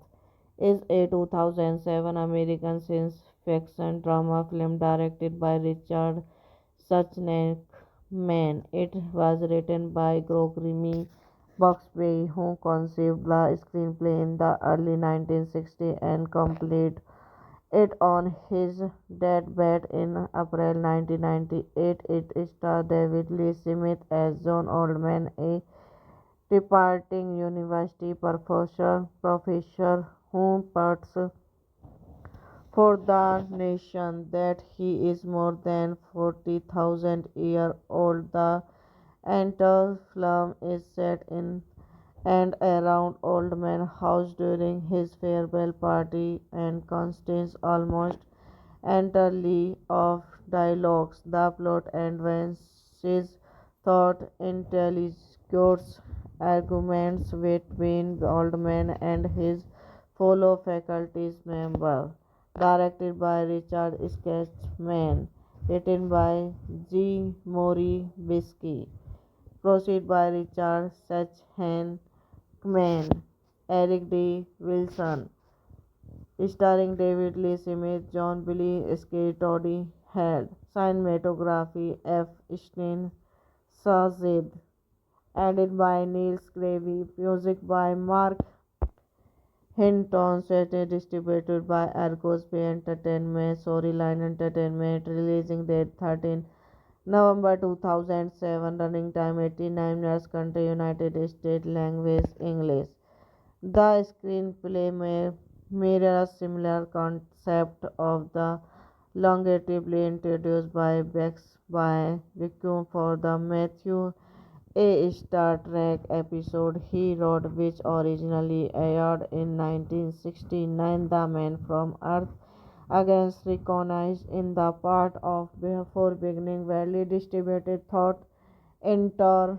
Is a 2007 American science fiction drama film directed by Richard Suchnek. Man, it was written by Gregory Buxbaum, who conceived the screenplay in the early 1960s and completed it on his deathbed in April 1998. It stars David Lee Smith as John Oldman, a departing university professor who puts for the nation that he is more than 40,000 years old. The entire film is set in and around Old Man House during his farewell party and consists almost entirely of dialogues. The plot advances thought intelligence arguments between Oldman and his fellow faculty members. Directed by Richard Sketchman, written by G. Mori Bisky. Proceed by Richard Sachhan Man, Eric D. Wilson, starring David Lee Smith, John Billy Skate, Toddy Head, cinematography F. Stein Sazid, edited by Niels Gravy, music by Mark Hinton, set and distributed by Argos Bay Entertainment, Storyline Entertainment, releasing date 13 November 2007, running time 89 minutes, country United States, language English. The screenplay mirrors similar concept of the longevely introduced by Bex by Requiem for the Matthew a Star Trek episode he wrote, which originally aired in 1969. The Man from Earth against recognized in the part of before beginning widely distributed thought enter.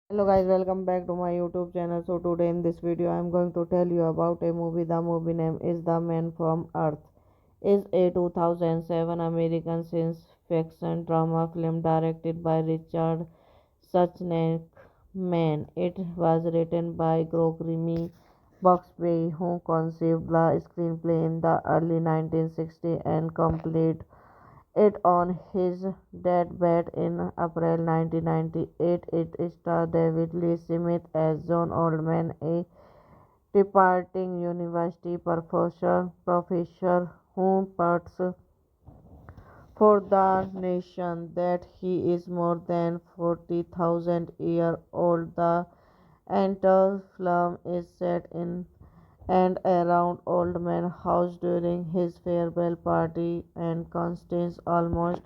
Hello guys, welcome back to my YouTube channel. So today in this video I am going to tell you about a movie. The movie name is The Man from Earth. Is a 2007 American science fiction drama film directed by Richard Suchnek. Man, it was written by Gregory Buxbaum, who conceived the screenplay in the early 1960s and completed it on his deathbed in April 1998. It stars David Lee Smith as John Oldman, a departing university professor who puts for the nation that he is more than 40,000 years old. The entire film is set in and around Old Man House during his farewell party and consists almost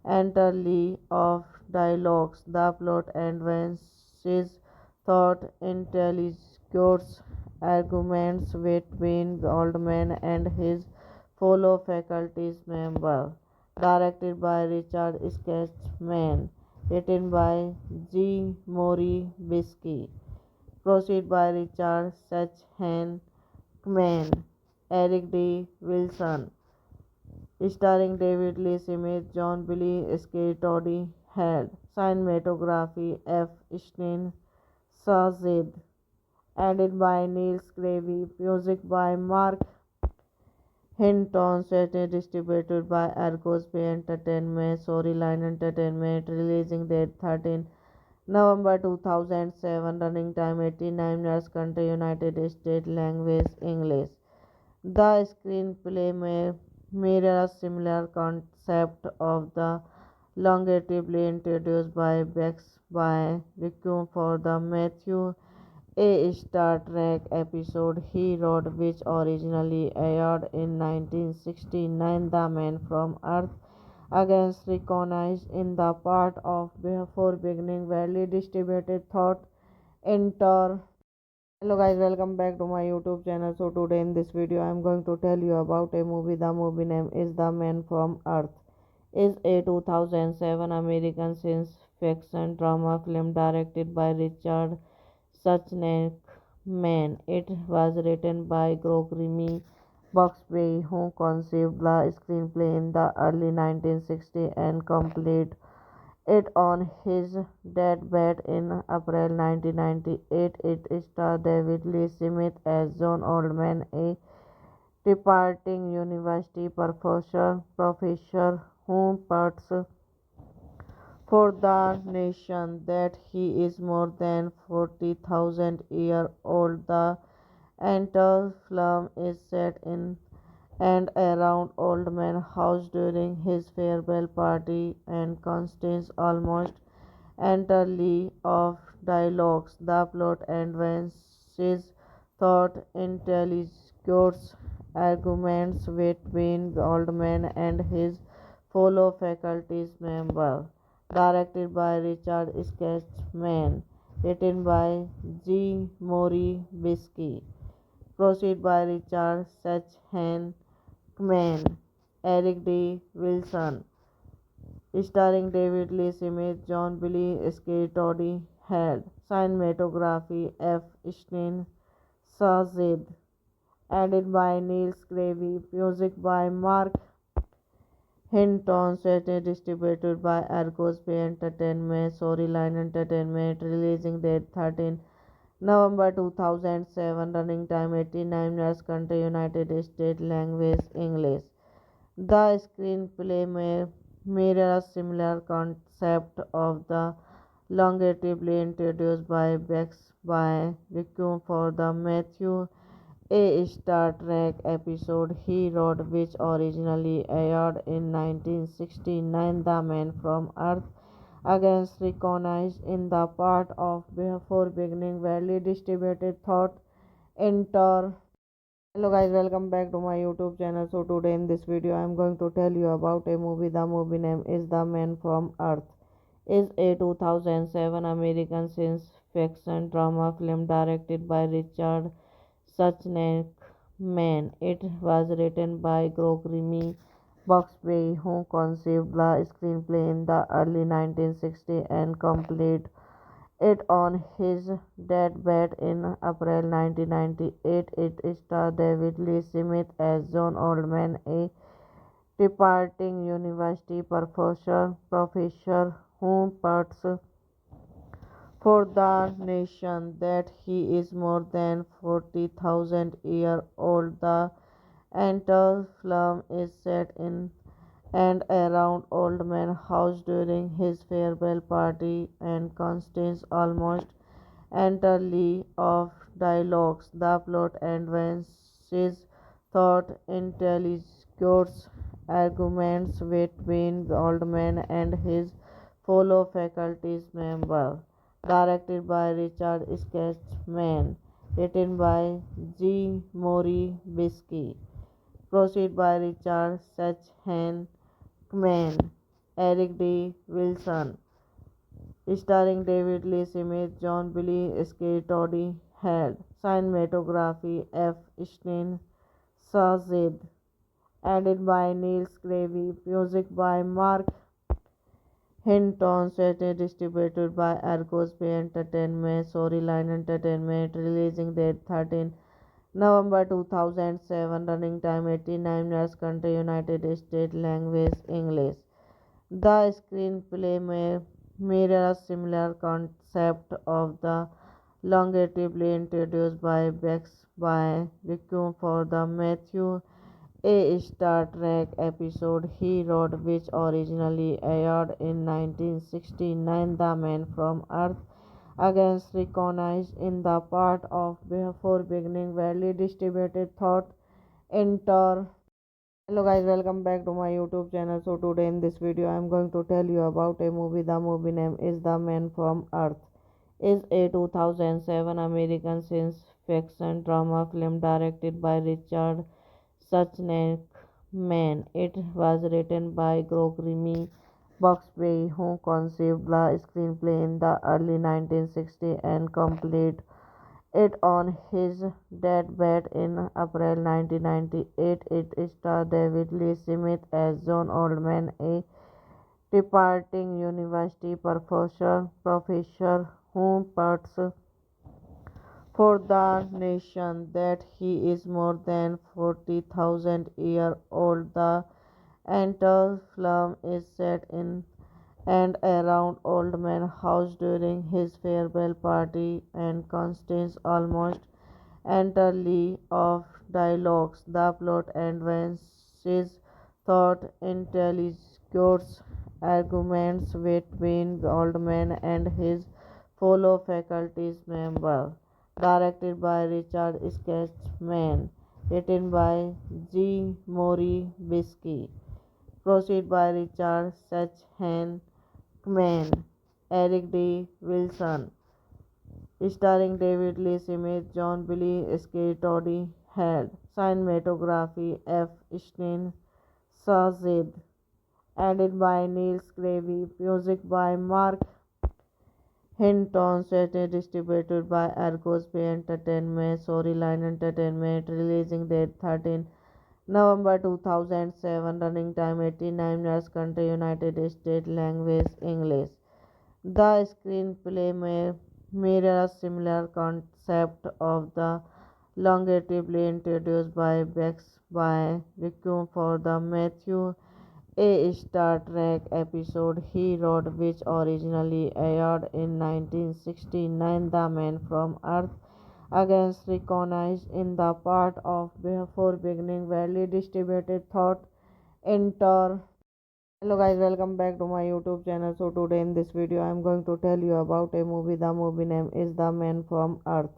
entirely of dialogues. The plot advances thought intelligence arguments between Oldman and his fellow faculty members. Directed by Richard Sketchman, written by G. Mori Bisky. Proceed by Richard Sachhan Man, Eric D. Wilson, starring David Lee Smith, John Billy Skate, Toddy Head, cinematography F. Stein Sazid, edited by Niels Gravy, music by Mark Hinton, set and distributed by Argos Bay Entertainment, Storyline Entertainment, releasing date 13 November 2007, running time 89 minutes, country United States, language English. The screenplay mirrors similar concept of the longevely introduced by Bex by Requiem for the Matthew A Star Trek episode he wrote, which originally aired in 1969, The Man from Earth, against recognized in the part of before beginning widely distributed thought enter. Hello guys, welcome back to my YouTube channel. So today in this video I am going to tell you about a movie. The movie name is The Man from Earth. Is a 2007 American science fiction drama film directed by Richard Suchnek Man. It was written by Gregory Buxbaum, who conceived the screenplay in the early 1960s and completed it on his deathbed in April 1998. It starred David Lee Smith as John Oldman, a departing university professor who puts for the nation that he is more than 40,000 years old. The entire film is set in and around Old Man House during his farewell party and consists almost entirely of dialogues. The plot advances thought intelligence arguments between Goldman and his fellow faculty members. Directed by Richard Sketchman, written by G. Mori Bisky, proceed by Richard Sachhan Man, Eric D. Wilson, starring David Lee Smith, John Billy Skye, Toddy Head, cinematography F. Steen Sazid, edited by Niels Gravy, music by Mark Hinton, set and distributed by Argos Bay Entertainment, Storyline Entertainment, releasing date 13 November 2007, running time 89 minutes, country United States, language English. The screenplay mirrors similar concept of the longevely introduced by Bex by Requiem for the Matthew A Star Trek episode he wrote, which originally aired in 1969, The Man from Earth, against recognized in the part of before beginning widely distributed thought enter. Hello guys, welcome back to my YouTube channel. So today in this video I am going to tell you about a movie. The movie name is The Man from Earth. Is a 2007 American science fiction drama film directed by Richard Suchnek Man. It was written by Gregory Buxbaum, who conceived the screenplay in the early 1960s and completed it on his deathbed in April 1998. It starred David Lee Smith as John Oldman, a departing university professor who puts for the nation that he is more than 40,000 years old. The entire film is set in and around Old Man House during his farewell party and consists almost entirely of dialogues. The plot advances thought intelligence arguments between Goldman and his fellow faculty members. Directed by Richard Sketchman, written by G. Mori Bisky, proceed by Richard Sachhan Man, Eric D. Wilson, starring David Lee Smith, John Billy Skye, Toddy Head, cinematography F. Steen Sazid, edited by Niels Gravy, music by Mark Hinton, set and distributed by Argos Bay Entertainment, Storyline Entertainment, releasing date 13 November 2007, running time 89 minutes, country United States, language English. The screenplay mirrors similar concept of the longevely introduced by Bex by Requiem for the Matthew A Star Trek episode he wrote, which originally aired in 1969, The Man from Earth, against recognized in the part of before beginning widely distributed thought enter. Hello guys, welcome back to my YouTube channel. So today in this video I am going to tell you about a movie. The movie name is The Man from Earth. is a 2007 American science fiction drama film directed by Richard Suchneck-Man. It was written by Gregory Buxbaum, who conceived the screenplay in the early 1960s and completed it on his deathbed in April 1998. It stars David Lee Smith as John Oldman, a departing university professor who puts for the nation that he is more than 40,000 years old. The entire film is set in and around Old Man House during his farewell party and contains almost entirely of dialogues. The plot advances thought intelligence arguments between Goldman and his fellow faculty members. Directed by Richard Sketchman. Written by G. Mori Bisky. Proceed by Richard Sachhan Man. Eric D. Wilson. Starring David Lee Smith, John Billy Sk, Toddy Head. Cinematography F. Stein Sazid. Edited by Niels Gravy. Music by Mark Hinton. Set distributed by Argos Bay Entertainment. Storyline Entertainment. Releasing date 13 November 2007. Running time 89 minutes. Country United States. Language English. The screenplay mirrors a similar concept of the longevely introduced by Bex by Requiem for the Matthew a Star Trek episode he wrote, which originally aired in 1969. The Man from Earth against recognized in the part of before beginning widely distributed thought enter. Hello guys, welcome back to my YouTube channel. So today in this video I am going to tell you about a movie. The movie name is The Man from Earth.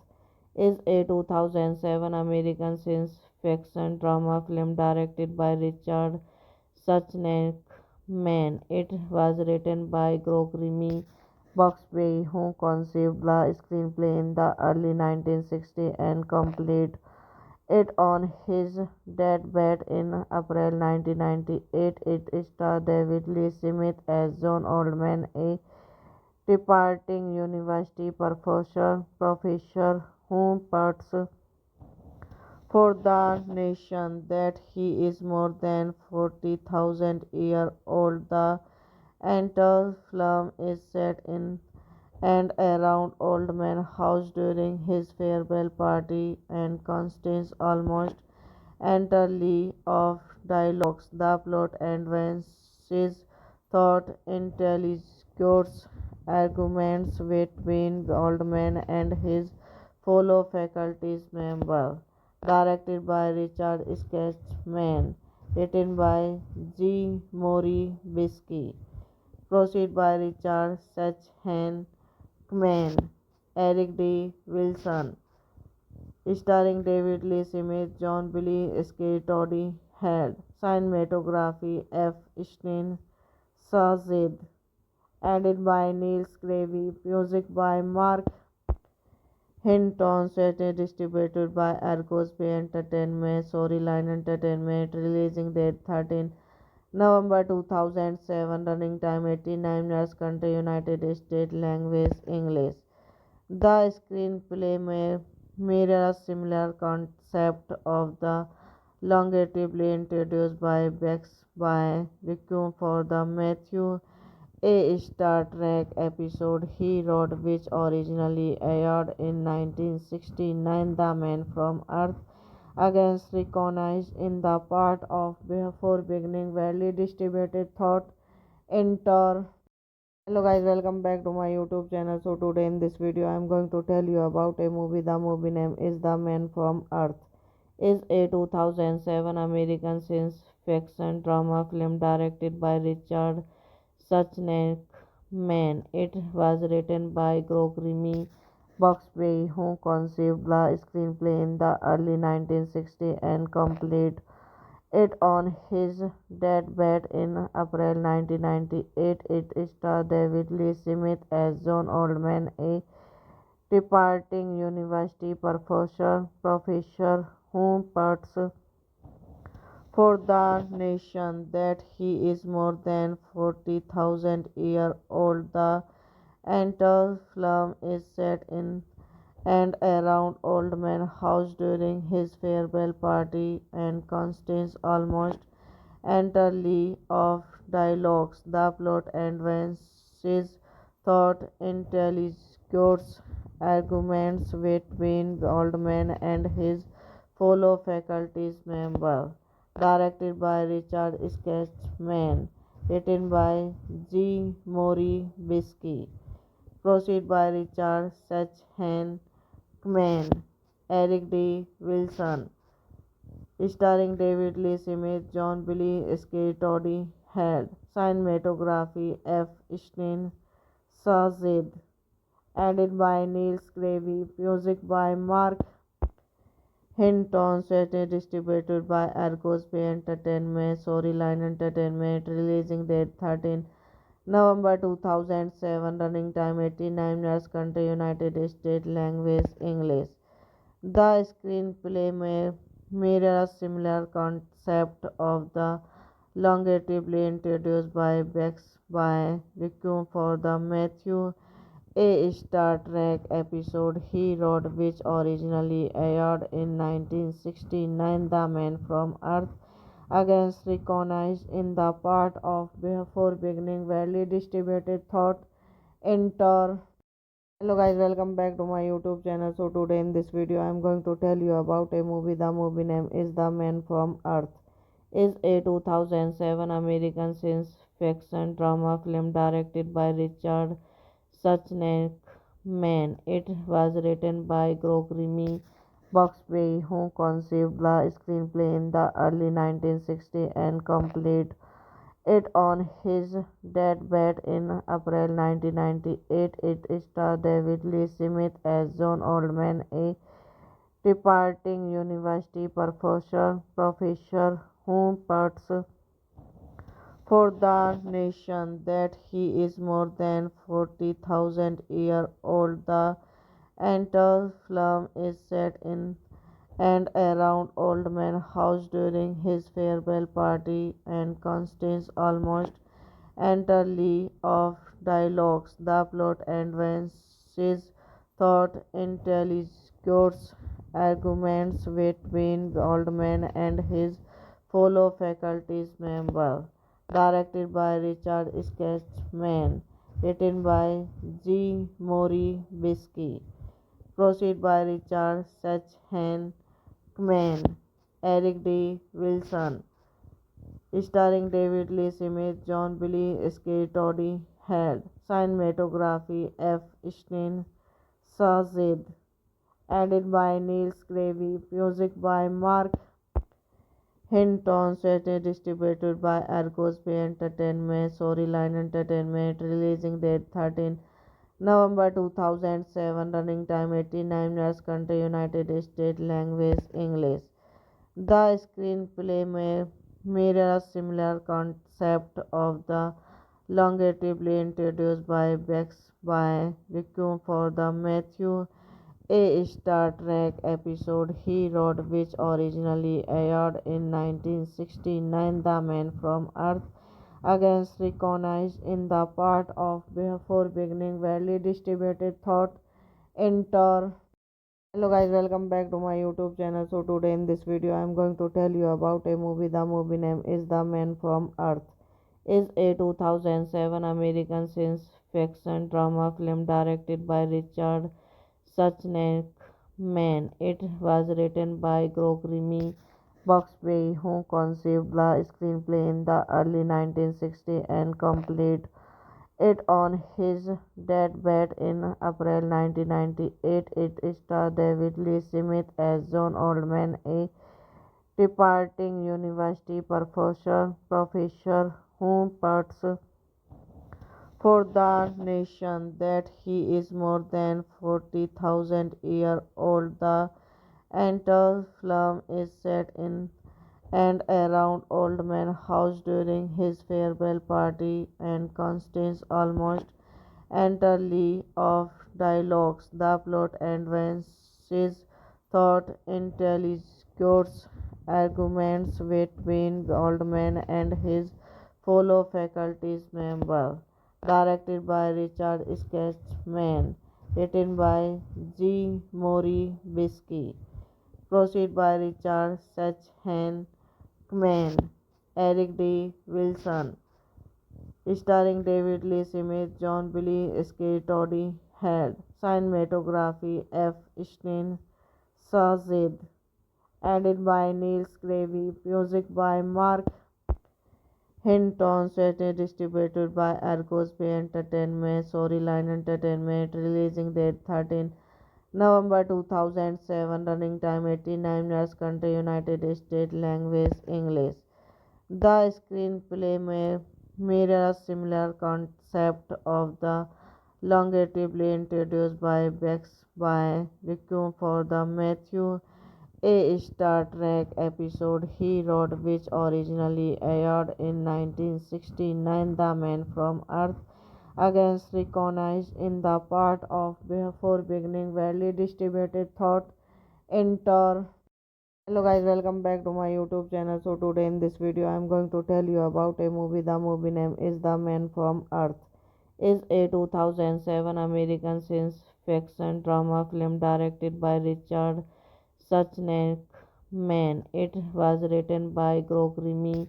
Is a 2007 American science fiction drama film directed by Richard Suchneck-Man. It was written by Gregory Buxbaum, who conceived the screenplay in the early 1960s and completed it on his deathbed in April 1998. It stars David Lee Smith as John Oldman, a departing university professor who puts for the nation that he is more than 40,000 years old. The entire film is set in and around Old Man House during his farewell party and contains almost entirely of dialogues. The plot advances thought intelligence arguments between Goldman and his fellow faculty members. Directed by Richard Sketchman. Written by G. Mori Bisky. Proceed by Richard Sachhan Man. Eric D. Wilson. Starring David Lee Smith, John Billy Sk, Toddy Head. Cinematography F. Stein Sazid. Edited by Niels Gravy. Music by Mark Hinton. Set distributed by Argos Bay Entertainment. Storyline Entertainment. Releasing date 13 November 2007. Running time 89 minutes. Country United States. Language English. The screenplay mirrors a similar concept of the longevely introduced by Bex by Requiem for the Matthew a Star Trek episode he wrote, which originally aired in 1969. The Man from Earth against recognized in the part of before beginning widely distributed thought enter. Hello guys, welcome back to my YouTube channel. So today in this video I am going to tell you about a movie. The movie name is The Man from Earth. Is a 2007 American science fiction drama film directed by Richard Suchneck-Man. It was written by Gregory Buxbaum, who conceived the screenplay in the early 1960s and completed it on his deathbed in April 1998. It stars David Lee Smith as John Oldman, a departing university professor who puts for the nation that he is more than 40,000 year old. The entire film is set in and around Old Man House during his farewell party and consists almost entirely of dialogues. The plot advances thought intelligence arguments between Goldman and his fellow faculty member. Directed by Richard Sketchman. Written by G. Mori Bisky. Proceed by Richard Sachhan Man, Eric D. Wilson, starring David Lee Smith, John Billy Sk, Toddy Head, cinematography F. Stein Sazid, edited by Niels Gravy, music by Mark Hinton, set distributed by Argos Bay Entertainment, Storyline Entertainment, releasing date 13 November 2007, running time 89 minutes, country United States, language English. The screenplay may mirror a similar concept of the longevely introduced by Bex by Requiem for the Matthew a Star Trek episode he wrote, which originally aired in 1969. The Man from Earth against recognized in the part of before beginning widely distributed thought enter. Hello guys, welcome back to my YouTube channel. So today in this video I am going to tell you about a movie. The movie name is The Man from Earth. Is a 2007 American science fiction drama film directed by Richard Suchneck-Man. It was written by Gregory Buxbaum, who conceived the screenplay in the early 1960s and completed it on his deathbed in April 1998. It stars David Lee Smith as John Oldman, a departing university professor who puts for the nation that he is more than 40,000 year old. The entire film is set in and around Old Man House during his farewell party and consists almost entirely of dialogues. The plot advances thought intelligence arguments between Goldman and his fellow faculty member. Directed by Richard Sketchman. Written by G. Mori Bisky. Proceed by Richard Sachhan Man, Eric D. Wilson, starring David Lee Smith, John Billy Sk, Toddy Head, cinematography F. Stein Sazid, edited by Niels Gravy, music by Mark Hinton, set distributed by Argos Bay Entertainment, Storyline Entertainment, releasing date 13 November 2007, running time 89 minutes, country United States, language English. The screenplay may mirror a similar concept of the longevely introduced by Bex by Requiem for the Matthew a Star Trek episode he wrote, which originally aired in 1969. The Man from Earth against recognized in the part of before beginning widely distributed thought enter. Hello guys, welcome back to my YouTube channel. So today in this video I am going to tell you about a movie. The movie name is The Man from Earth. Is a 2007 American science fiction drama film directed by Richard Suchneck-Man. It was written by Gregory Buxbaum, who conceived the screenplay in the early 1960s and completed it on his deathbed in April 1998. It stars David Lee Smith as John Oldman, a departing university professor who puts for the nation that he is more than 40,000 year old. The entire film is set in and around Old Man House during his farewell party and consists almost entirely of dialogues, the plot advances thought, intelligence, arguments between Goldman and his fellow faculty member. Directed by Richard Sketchman. Written by G. Mori Bisky. Proceed by Richard Sachhan Man, Eric D. Wilson, starring David Lee Smith, John Billy Skye, Toddy Head, cinematography F. Steen Sazid, edited by Niels Gravy, music by Mark Hinton, set distributed by Argos Bay Entertainment, Storyline Entertainment, releasing date 13 November 2007, running time 89 minutes, country United States, language English. The screenplay may mirror a similar concept of the longevely introduced by Bex by Requiem for the Matthew a Star Trek episode he wrote, which originally aired in 1969. The Man from Earth against recognized in the part of before beginning widely distributed thought inter. Hello guys, welcome back to my YouTube channel. So today in this video I am going to tell you about a movie. The movie name is The Man from Earth. Is a 2007 American science fiction drama film directed by Richard Suchnek Man. It was written by Gregory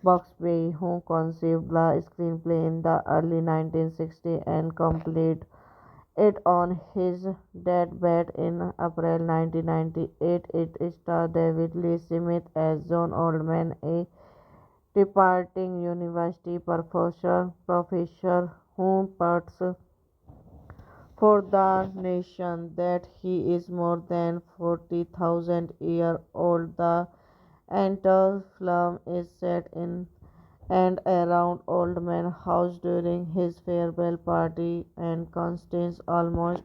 Buxby, who conceived the screenplay in the early 1960s and completed it on his deathbed in April 1998. It stars David Lee Smith as John Oldman, a departing university professor who puts for the nation that he is more than 40,000 years old. The entire film is set in and around Old Man House during his farewell party and consists almost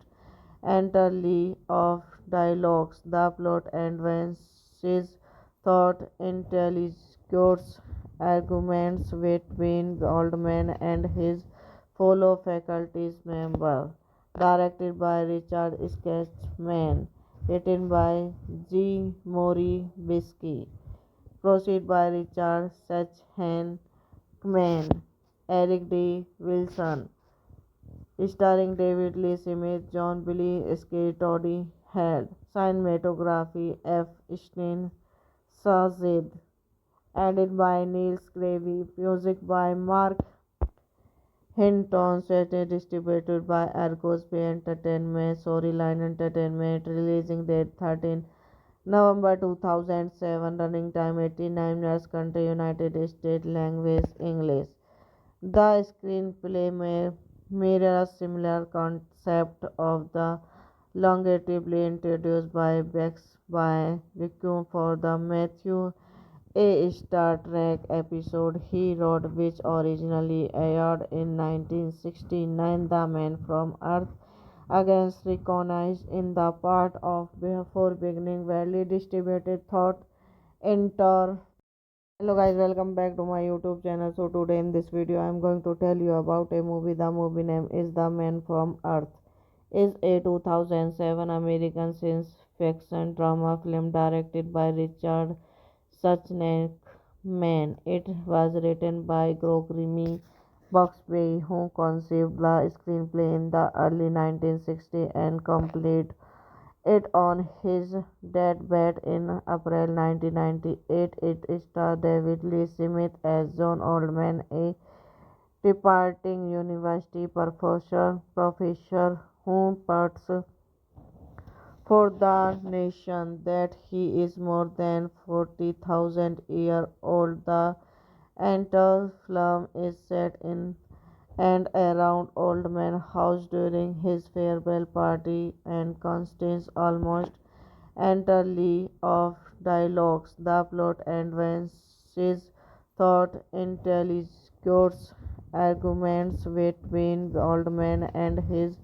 entirely of dialogues. The plot advances thought, intelligence, arguments between Goldman and his fellow faculty member. Directed by Richard Sketchman. Written by G. Mori Bisky. Proceed by Richard Sachhan Man, Eric D. Wilson, starring David Lee Smith, John Billy Skye, Toddy Head, cinematography F. Steen Sazid, edited by Niels Gravy, music by Mark Hinton, set distributed by Argos Bay Entertainment, Storyline Entertainment, releasing date 13 November 2007, running time 89 minutes, country United States, language English. The screenplay may mirror a similar concept of the longevely introduced by Bex by Requiem for the Matthew a Star Trek episode he wrote, which originally aired in 1969. The Man from Earth against recognized in the part of before beginning widely distributed thought inter. Hello guys, welcome back to my YouTube channel. So today in this video I am going to tell you about a movie. The movie name is The Man from Earth. Is a 2007 American science fiction drama film directed by Richard Suchnek Man. It was written by Gregory Buxby, who conceived the screenplay in the early 1960s and completed it on his deathbed in April 1998. It stars David Lee Smith as John Oldman, a departing university professor who puts for the nation that he is more than 40,000 years old. The entire film is set in and around Old Man House during his farewell party and consists almost entirely of dialogues. The plot advances thought, intelligence, arguments between Goldman and his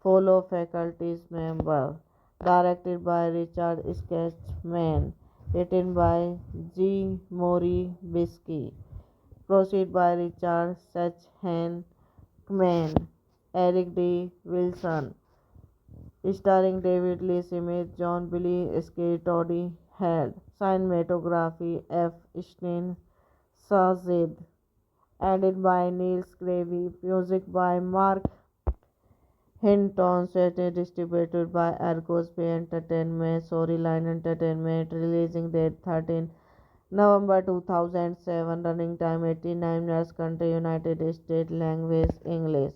fellow faculty member. Directed by Richard Sketchman. Written by G. Mori Bisky. Proceed by Richard Sachhan Man, Eric D. Wilson, starring David Lee Smith, John Billy Skye, Toddy Head, cinematography F. Stein Shahzad, edited by Neil Scravy, music by Mark Hinton, set distributed by Argos Bay Entertainment, Storyline Entertainment, releasing date 13 November 2007, running time 89 minutes, country United States, language English.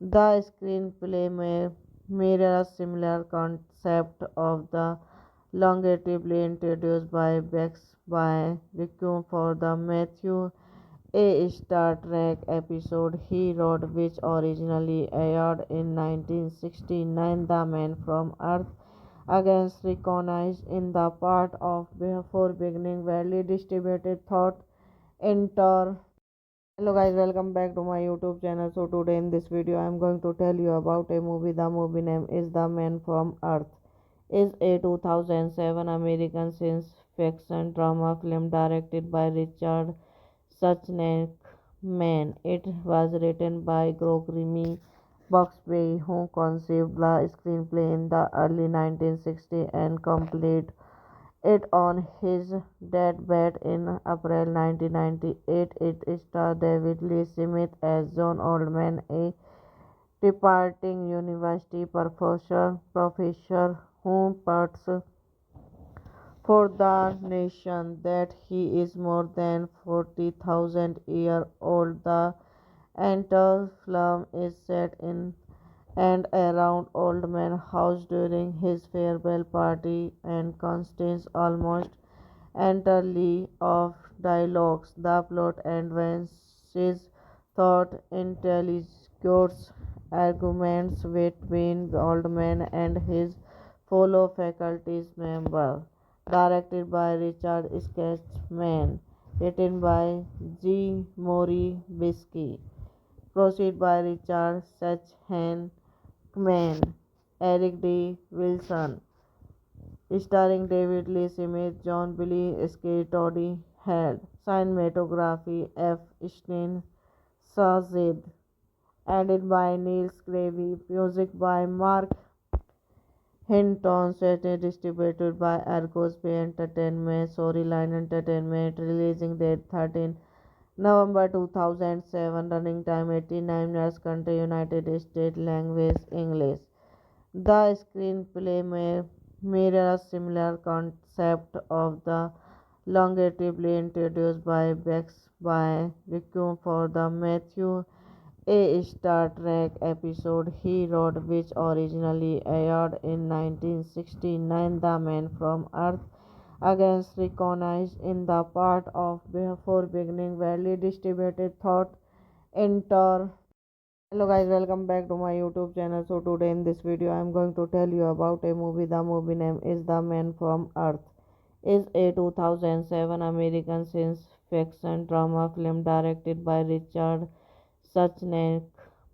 The screenplay mirrors similar concept of the longevely introduced by Bex by Requiem for the Matthew a Star Trek episode he wrote, which originally aired in 1969. The Man from Earth against recognized in the part of before beginning widely distributed thought enter. Hello guys, welcome back to my YouTube channel. So today in this video I am going to tell you about a movie. The movie name is The Man from Earth. Is a 2007 American science fiction drama film directed by Richard Suchnek Man. It was written by Gregory Buxby, who conceived the screenplay in the early 1960s and completed it on his deathbed in April 1998. It stars David Lee Smith as John Oldman, a departing university professor who puts for the nation that he is more than 40,000 years old. The entire film is set in and around Old Man House during his farewell party and consists almost entirely of dialogues. The plot advances thought intelligence arguments between Oldman and his fellow faculty members. Directed by Richard Sketchman, written by G. Mori Bisky, proceed by Richard Sachhan Man, Eric D. Wilson, starring David Lee Smith, John Billy Skye, Toddy Head, cinematography F. Stein Shahzad, edited by Neil Scravy, music by Mark Hinton, set distributed by Argos Bay Entertainment, Storyline Entertainment, releasing date 13 November 2007, running time 89 minutes, country United States, language English. The screenplay mirrors similar concept of the longevely introduced by Bex by Requiem for the Matthew a Star Trek episode he wrote, which originally aired in 1969. The Man from Earth against recognized in the part of before beginning widely distributed thought enter. Hello guys, welcome back to my YouTube channel. So today in this video I am going to tell you about a movie. The movie name is The Man from Earth. Is a 2007 American science fiction drama film directed by Richard Suchnek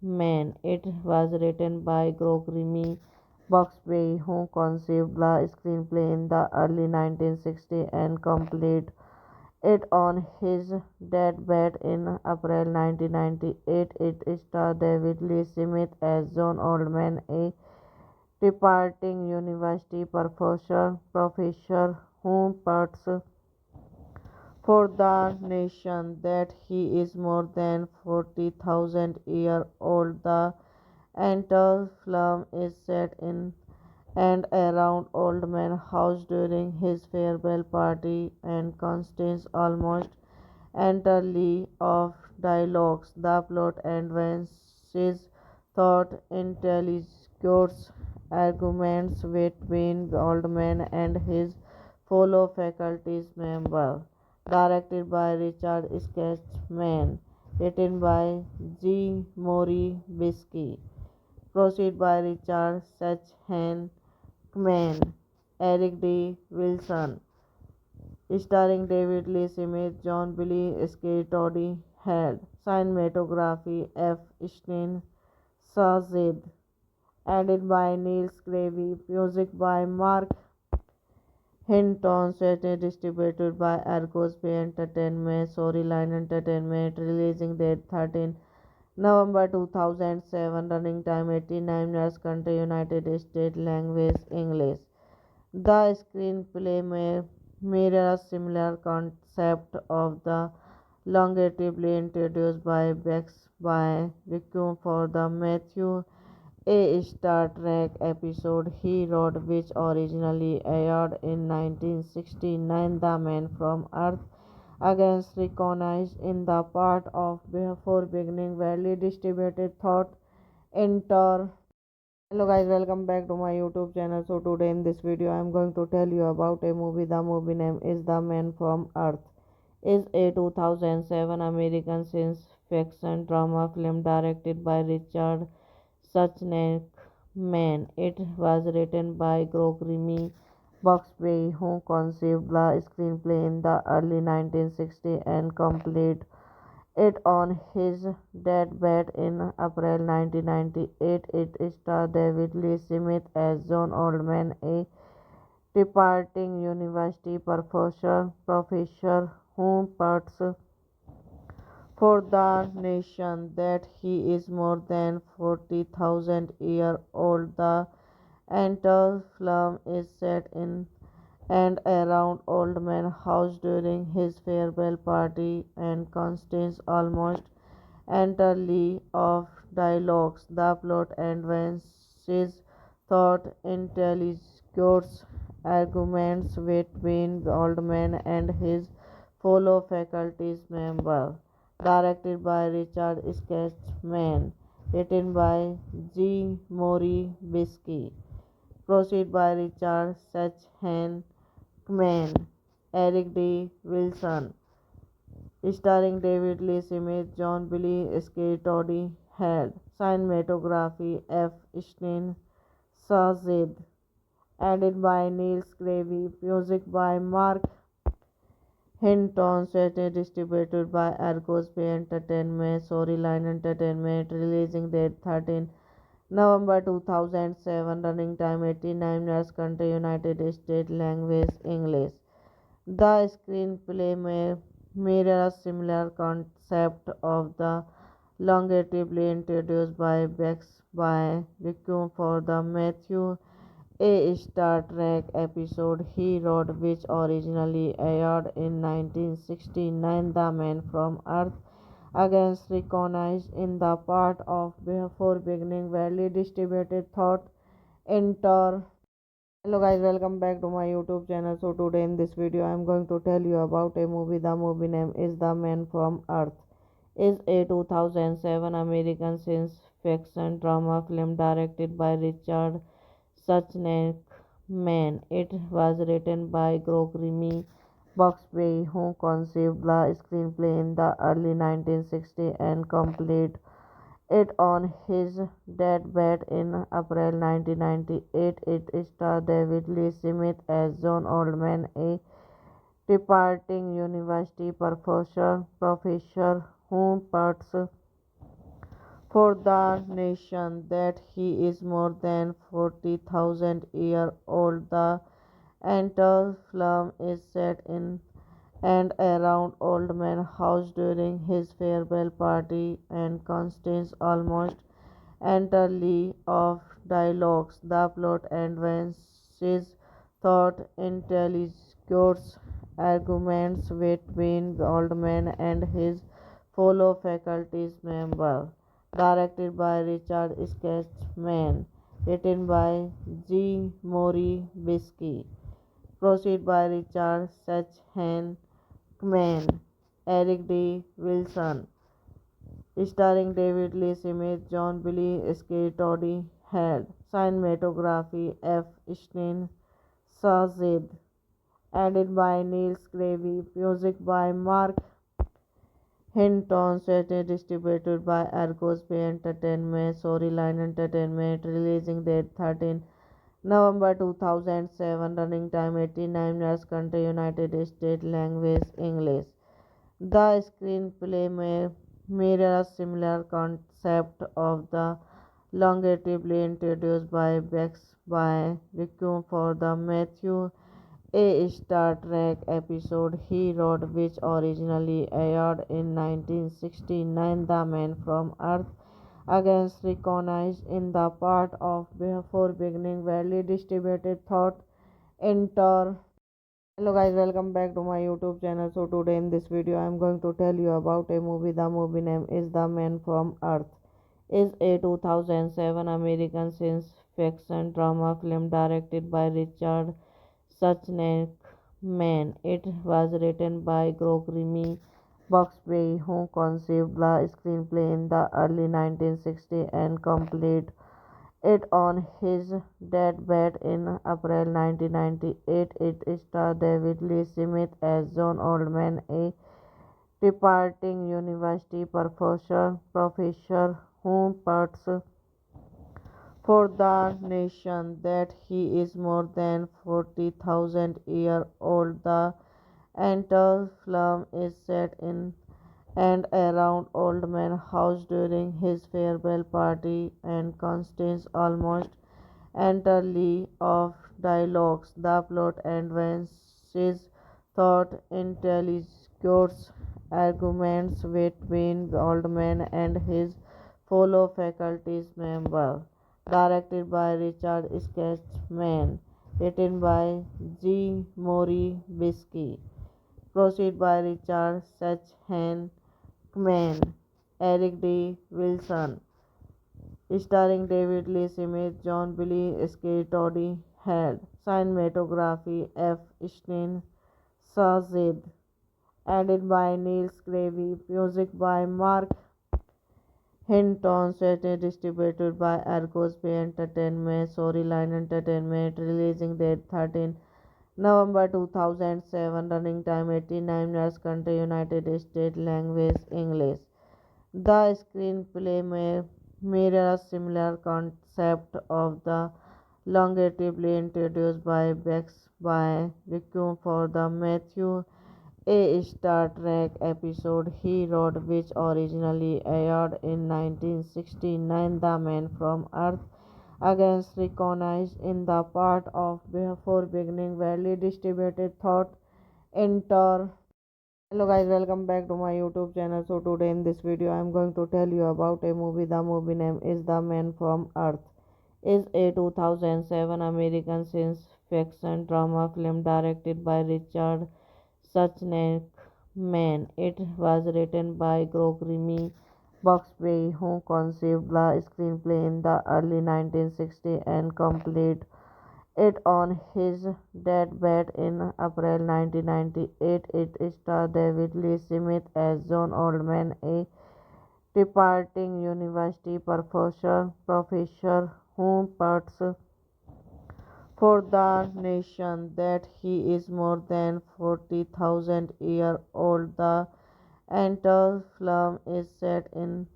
Man. It was written by Gregory Buxby, who conceived the screenplay in the early 1960s and completed it on his deathbed in April 1998. It stars David Lee Smith as John Oldman, a departing university professor who puts for the nation that he is more than 40,000 years old. The entire film is set in and around Old Man House during his farewell party and consists almost entirely of dialogues. The plot advances thought intelligence arguments between Oldman and his fellow faculty members. Directed by Richard Sketchman, written by G. Mori Bisky, proceed by Richard Sachhan Man, Eric D. Wilson, starring David Lee Smith, John Billy Skye, Toddy Head, cinematography F. Stein Shahzad, edited by Neil Scravy, music by Mark Hinton, set distributed by Argos Bay Entertainment, Storyline Entertainment, releasing date 13 November 2007, running time 89 minutes, country United States, language English. The screenplay mirrors similar concept of the longevely introduced by Bex by Requiem for the Matthew a Star Trek episode he wrote, which originally aired in 1969. The Man from Earth against recognized in the part of before beginning widely distributed thought enter. Hello guys, welcome back to my YouTube channel. So today in this video I am going to tell you about a movie. The movie name is The Man from Earth. Is a 2007 American science fiction drama film directed by Richard Suchnek. Man, it was written by Gregory Buxbaum, who conceived the screenplay in the early 1960s and completed it on his deathbed in April 1998. It stars David Lee Smith as John Oldman, a departing university professor who puts for the nation that he is more than 40,000 years old. The entire film is set in and around Old Man House during his farewell party and contains almost entirely of dialogues. The plot advances thought intelligence arguments between Goldman and his fellow faculty member. Directed by Richard Sketchman. Written by G. Mori Bisky. Proceed by Richard Sachhan Man, Eric D. Wilson, starring David Lee Smith, John Billy Skye, Toddy Head, cinematography F. Stein Sazid, edited by Neil Scravy, music by Mark Hinton, set distributed by Argos Bay Entertainment, Storyline Entertainment, releasing date 13 November 2007, running time 89 minutes, country United States, language English. The screenplay mirrors similar concept of the longevely introduced by Bex by Requiem for the Matthew a Star Trek episode he wrote, which originally aired in 1969. The Man from Earth against recognized in the part of before beginning widely distributed thought enter. Hello guys, welcome back to my YouTube channel. So today in this video I am going to tell you about a movie. The movie name is The Man from Earth. Is a 2007 American science fiction drama film directed by Richard Suchnek. Man, it was written by Gregory Buxbaum, who conceived the screenplay in the early 1960s and completed it on his deathbed in April 1998. It stars David Lee Smith as John Oldman, a departing university professor who puts for the nation that he is more than 40,000 years old. The entire film is set in and around Old Man House during his farewell party and contains almost entirely of dialogues. The plot advances thought intelligence arguments between Goldman and his fellow faculty member. Directed by Richard Sketchman. Written by G. Mori Bisky. Proceed by Richard Sachhan Man, Eric D. Wilson, starring David Lee Smith, John Billy Skye, Toddy Head, cinematography F. Stein Sazid, edited by Neil Scravy, music by Mark Hinton, set distributed by Argos Bay Entertainment, Storyline Entertainment, releasing date 13 November 2007, running time 89 minutes, country United States, language English. The screenplay mirrors similar concept of the longevely introduced by Bex by Requiem for the Matthew A Star Trek episode he wrote, which originally aired in 1969, The Man from Earth, against recognized in the part of before beginning widely distributed thought enter. Hello guys, welcome back to my YouTube channel. So today in this video I am going to tell you about a movie. The movie name is The Man from Earth. Is a 2007 American science fiction drama film directed by Richard Suchnek. Man, it was written by Gregory Buxby, who conceived the screenplay in the early 1960s and completed it on his deathbed in April 1998. It stars David Lee Smith as John Oldman, a departing university professor who puts for the nation that he is more than 40,000 years old. The entire film is set in and around Old Man House during his farewell party and consists almost entirely of dialogues. The plot advances thought intelligence arguments between Oldman and his fellow faculty member. Directed by Richard Sketchman. Written by G. Mori Bisky. Proceed by Richard Sachhan Man, Eric D. Wilson, starring David Lee Smith, John Billy Skye, Toddy Head, cinematography F. Stein Sazid, edited by Niels Gravy, music by Mark Hinton, set and distributed by Argos Bay Entertainment, Storyline Entertainment, releasing date 13 November 2007, running time 89 minutes, country United States, language English. The screenplay mirrors similar concept of the longevely introduced by Bex by Requiem for the Matthew A Star Trek episode he wrote, which originally aired in 1969, The Man from Earth, against recognized in the part of before beginning widely distributed thought enter. Hello guys, welcome back to my YouTube channel. So today in this video I am going to tell you about a movie. The movie name is The Man from Earth. Is a 2007 American science fiction drama film directed by Richard Suchnek. Man, it was written by Gregory Buxby, who conceived the screenplay in the early 1960s and completed it on his deathbed in April 1998. It stars David Lee Smith as John Oldman, a departing university professor who puts for the nation that he is more than 40,000 years old. The entire film is set in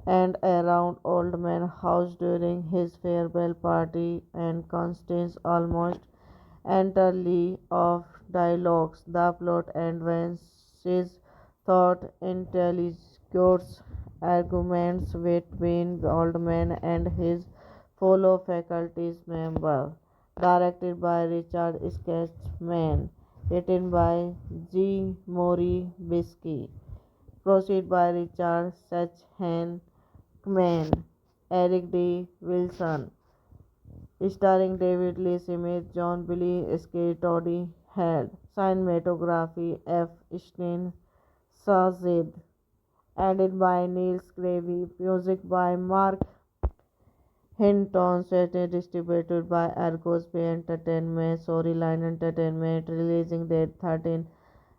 and around Old Man House during his farewell party and consists almost entirely of dialogues. The plot advances thought intelligence arguments between Oldman and his fellow faculty member. Directed by Richard Sketchman. Written by G. Mori Bisky. Proceed by Richard Sachhan Man, Eric D. Wilson, starring David Lee Smith, John Billy Skye, Toddy Head, cinematography F. Stein Sazid, edited by Niels Gravy, music by Mark Hinton, set and distributed by Argos Bay Entertainment, Storyline Entertainment, releasing date 13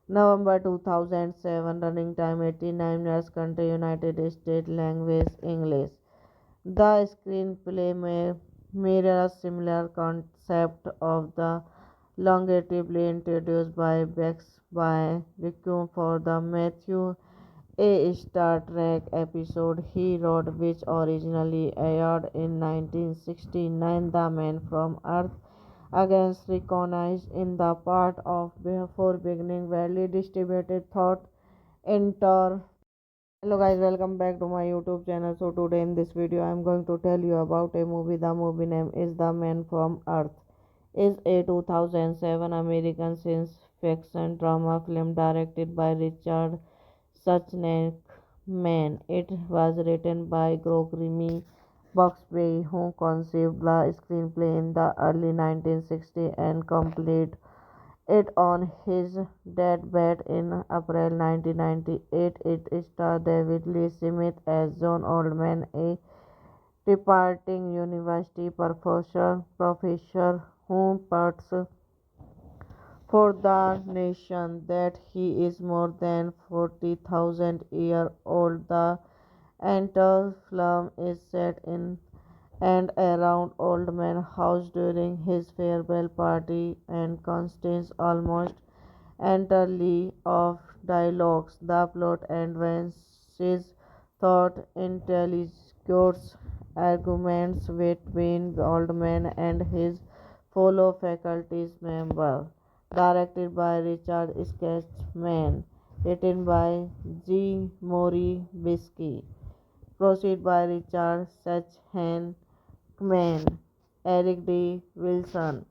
November 2007, running time 89 minutes, country United States, language English. The screenplay mirrors similar concept of the longevely introduced by Bex by Requiem for the Matthew A Star Trek episode he wrote, which originally aired in 1969, The Man from Earth, against recognized in the part of before beginning widely distributed thought enter. Hello guys, welcome back to my YouTube channel. So today in this video I am going to tell you about a movie. The movie name is The Man from Earth. is a 2007 American science fiction drama film directed by Richard Suchneck-Man. It was written by Gregory Buxbaum, who conceived the screenplay in the early 1960s and completed it on his deathbed in April 1998. It stars David Lee Smith as John Oldman, a departing university professor who puts for the nation that he is more than 40,000 years old. The entire film is set in and around Old Man House during his farewell party and contains almost entirely of dialogues. The plot advances thought intelligence arguments between Goldman and his fellow faculty member. Directed by Richard Sketchman. Written by G. Mori Bisky. Proceed by Richard Sachhan Man, Eric D. Wilson,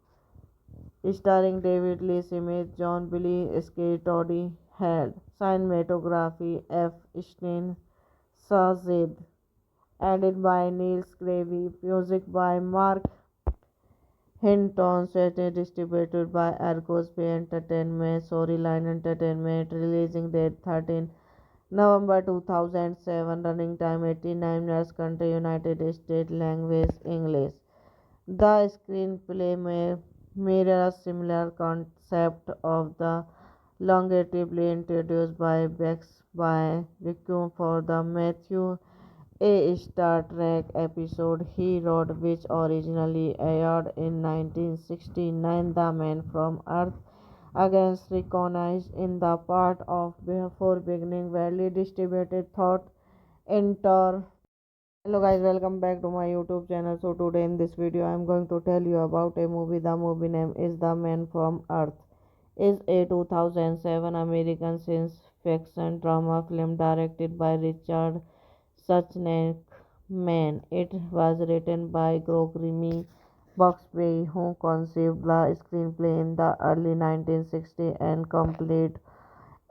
starring David Lee Smith, John Billy Skye, Toddy Head, cinematography F. Stein Sazid, edited by Niels Gravy, music by Mark Hinton, set and distributed by Argos Bay Entertainment, Storyline Entertainment, releasing date 13 November 2007, running time 89 minutes, country United States, language English. The screenplay may mirror a similar concept of the longevely introduced by Bex by Requiem for the Matthew a Star Trek episode he wrote, which originally aired in 1969. The Man from Earth against recognized in the part of before beginning widely distributed thought enter. Hello guys, welcome back to my YouTube channel. So today in this video I am going to tell you about a movie. The movie name is The Man from Earth. Is a 2007 American science fiction drama film directed by Richard Suchneck-Man. It was written by Gregory Buxbaum, who conceived the screenplay in the early 1960s and completed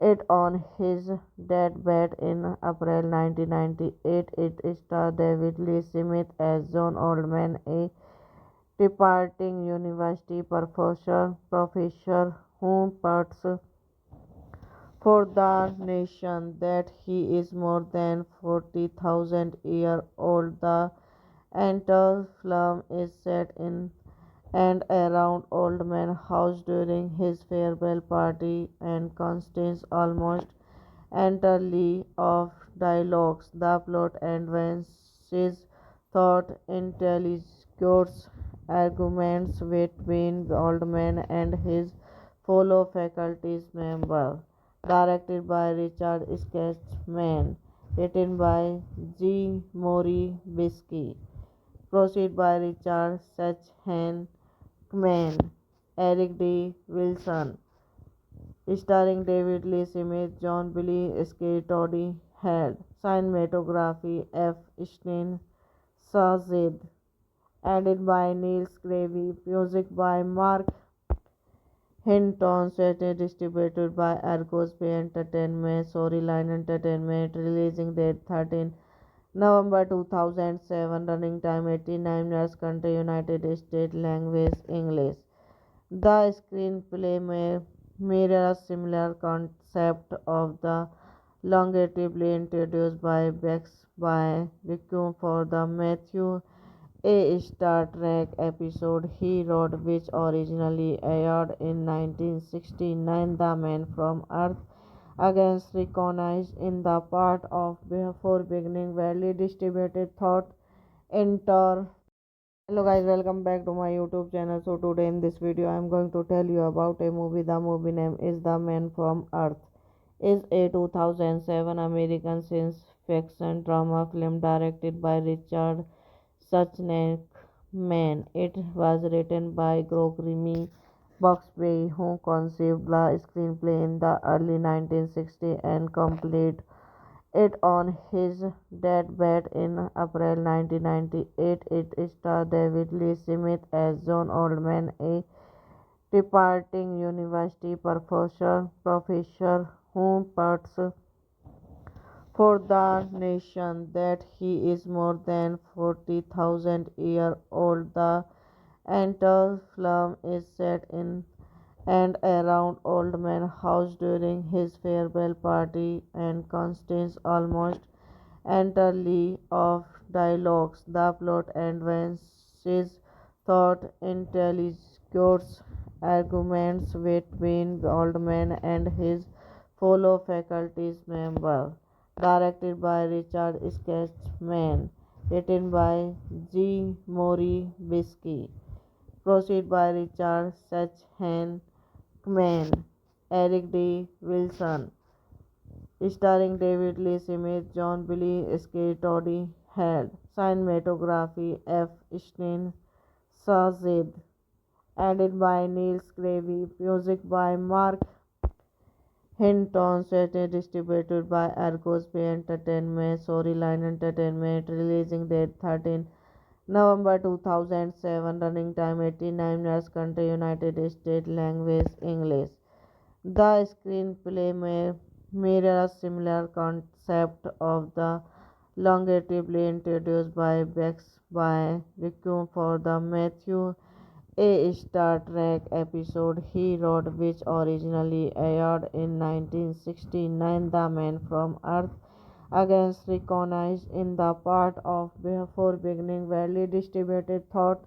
it on his deathbed in April 1998. It stars David Lee Smith as John Oldman, a departing university professor who puts for the nation that he is more than 40,000 years old. The entire film is set in and around Old Man House during his farewell party and contains almost entirely of dialogues. The plot advances thought intelligence arguments between Goldman and his fellow faculty member. Directed by Richard Sketchman. Written by G. Mori Bisky. Proceed by Richard Sachhan Man, Eric D. Wilson, starring David Lee Smith, John Billy Skye, Toddy Head, cinematography F. Stein Sazid, edited by Niels Gravy, music by Mark Hinton, set and distributed by Argos Bay Entertainment, Storyline Entertainment, releasing date 13 November 2007, running time 89 minutes, country United States, language English. The screenplay may mirror a similar concept of the longevely introduced by Bex by Requiem for the Matthew a Star Trek episode he wrote, which originally aired in 1969. The Man from Earth against recognized in the part of before beginning widely distributed thought enter. Hello guys, welcome back to my YouTube channel. So today in this video I am going to tell you about a movie. The movie name is The Man from Earth. Is a 2007 American science fiction drama film directed by Richard Suchneck-Man. It was written by Gregory Buxbaum, who conceived the screenplay in the early 1960s and completed it on his deathbed in April 1998. It stars David Lee Smith as John Oldman, a departing university professor who puts for the nation that he is more than 40,000 year old. The entire film is set in and around Old Man House during his farewell party and consists almost entirely of dialogues. The plot advances thought intelligence arguments between Oldman and his fellow faculty member. Directed by Richard Sketchman, written by G. Mori Bisky, proceed by Richard Sachhan Man, Eric D. Wilson, starring David Lee Smith, John Billy Skye, Toddy Head, cinematography F. Stein Shazid, edited by Neil Scravey, music by Mark Hinton, set distributed by Argos Bay Entertainment, Storyline Entertainment, releasing date 13 November 2007, running time 89 minutes, country United States, language English. The screenplay mirrors similar concept of the longevely introduced by Bex by Requiem for the Matthew a Star Trek episode he wrote, which originally aired in 1969. The Man from Earth against recognized in the part of before beginning widely distributed thought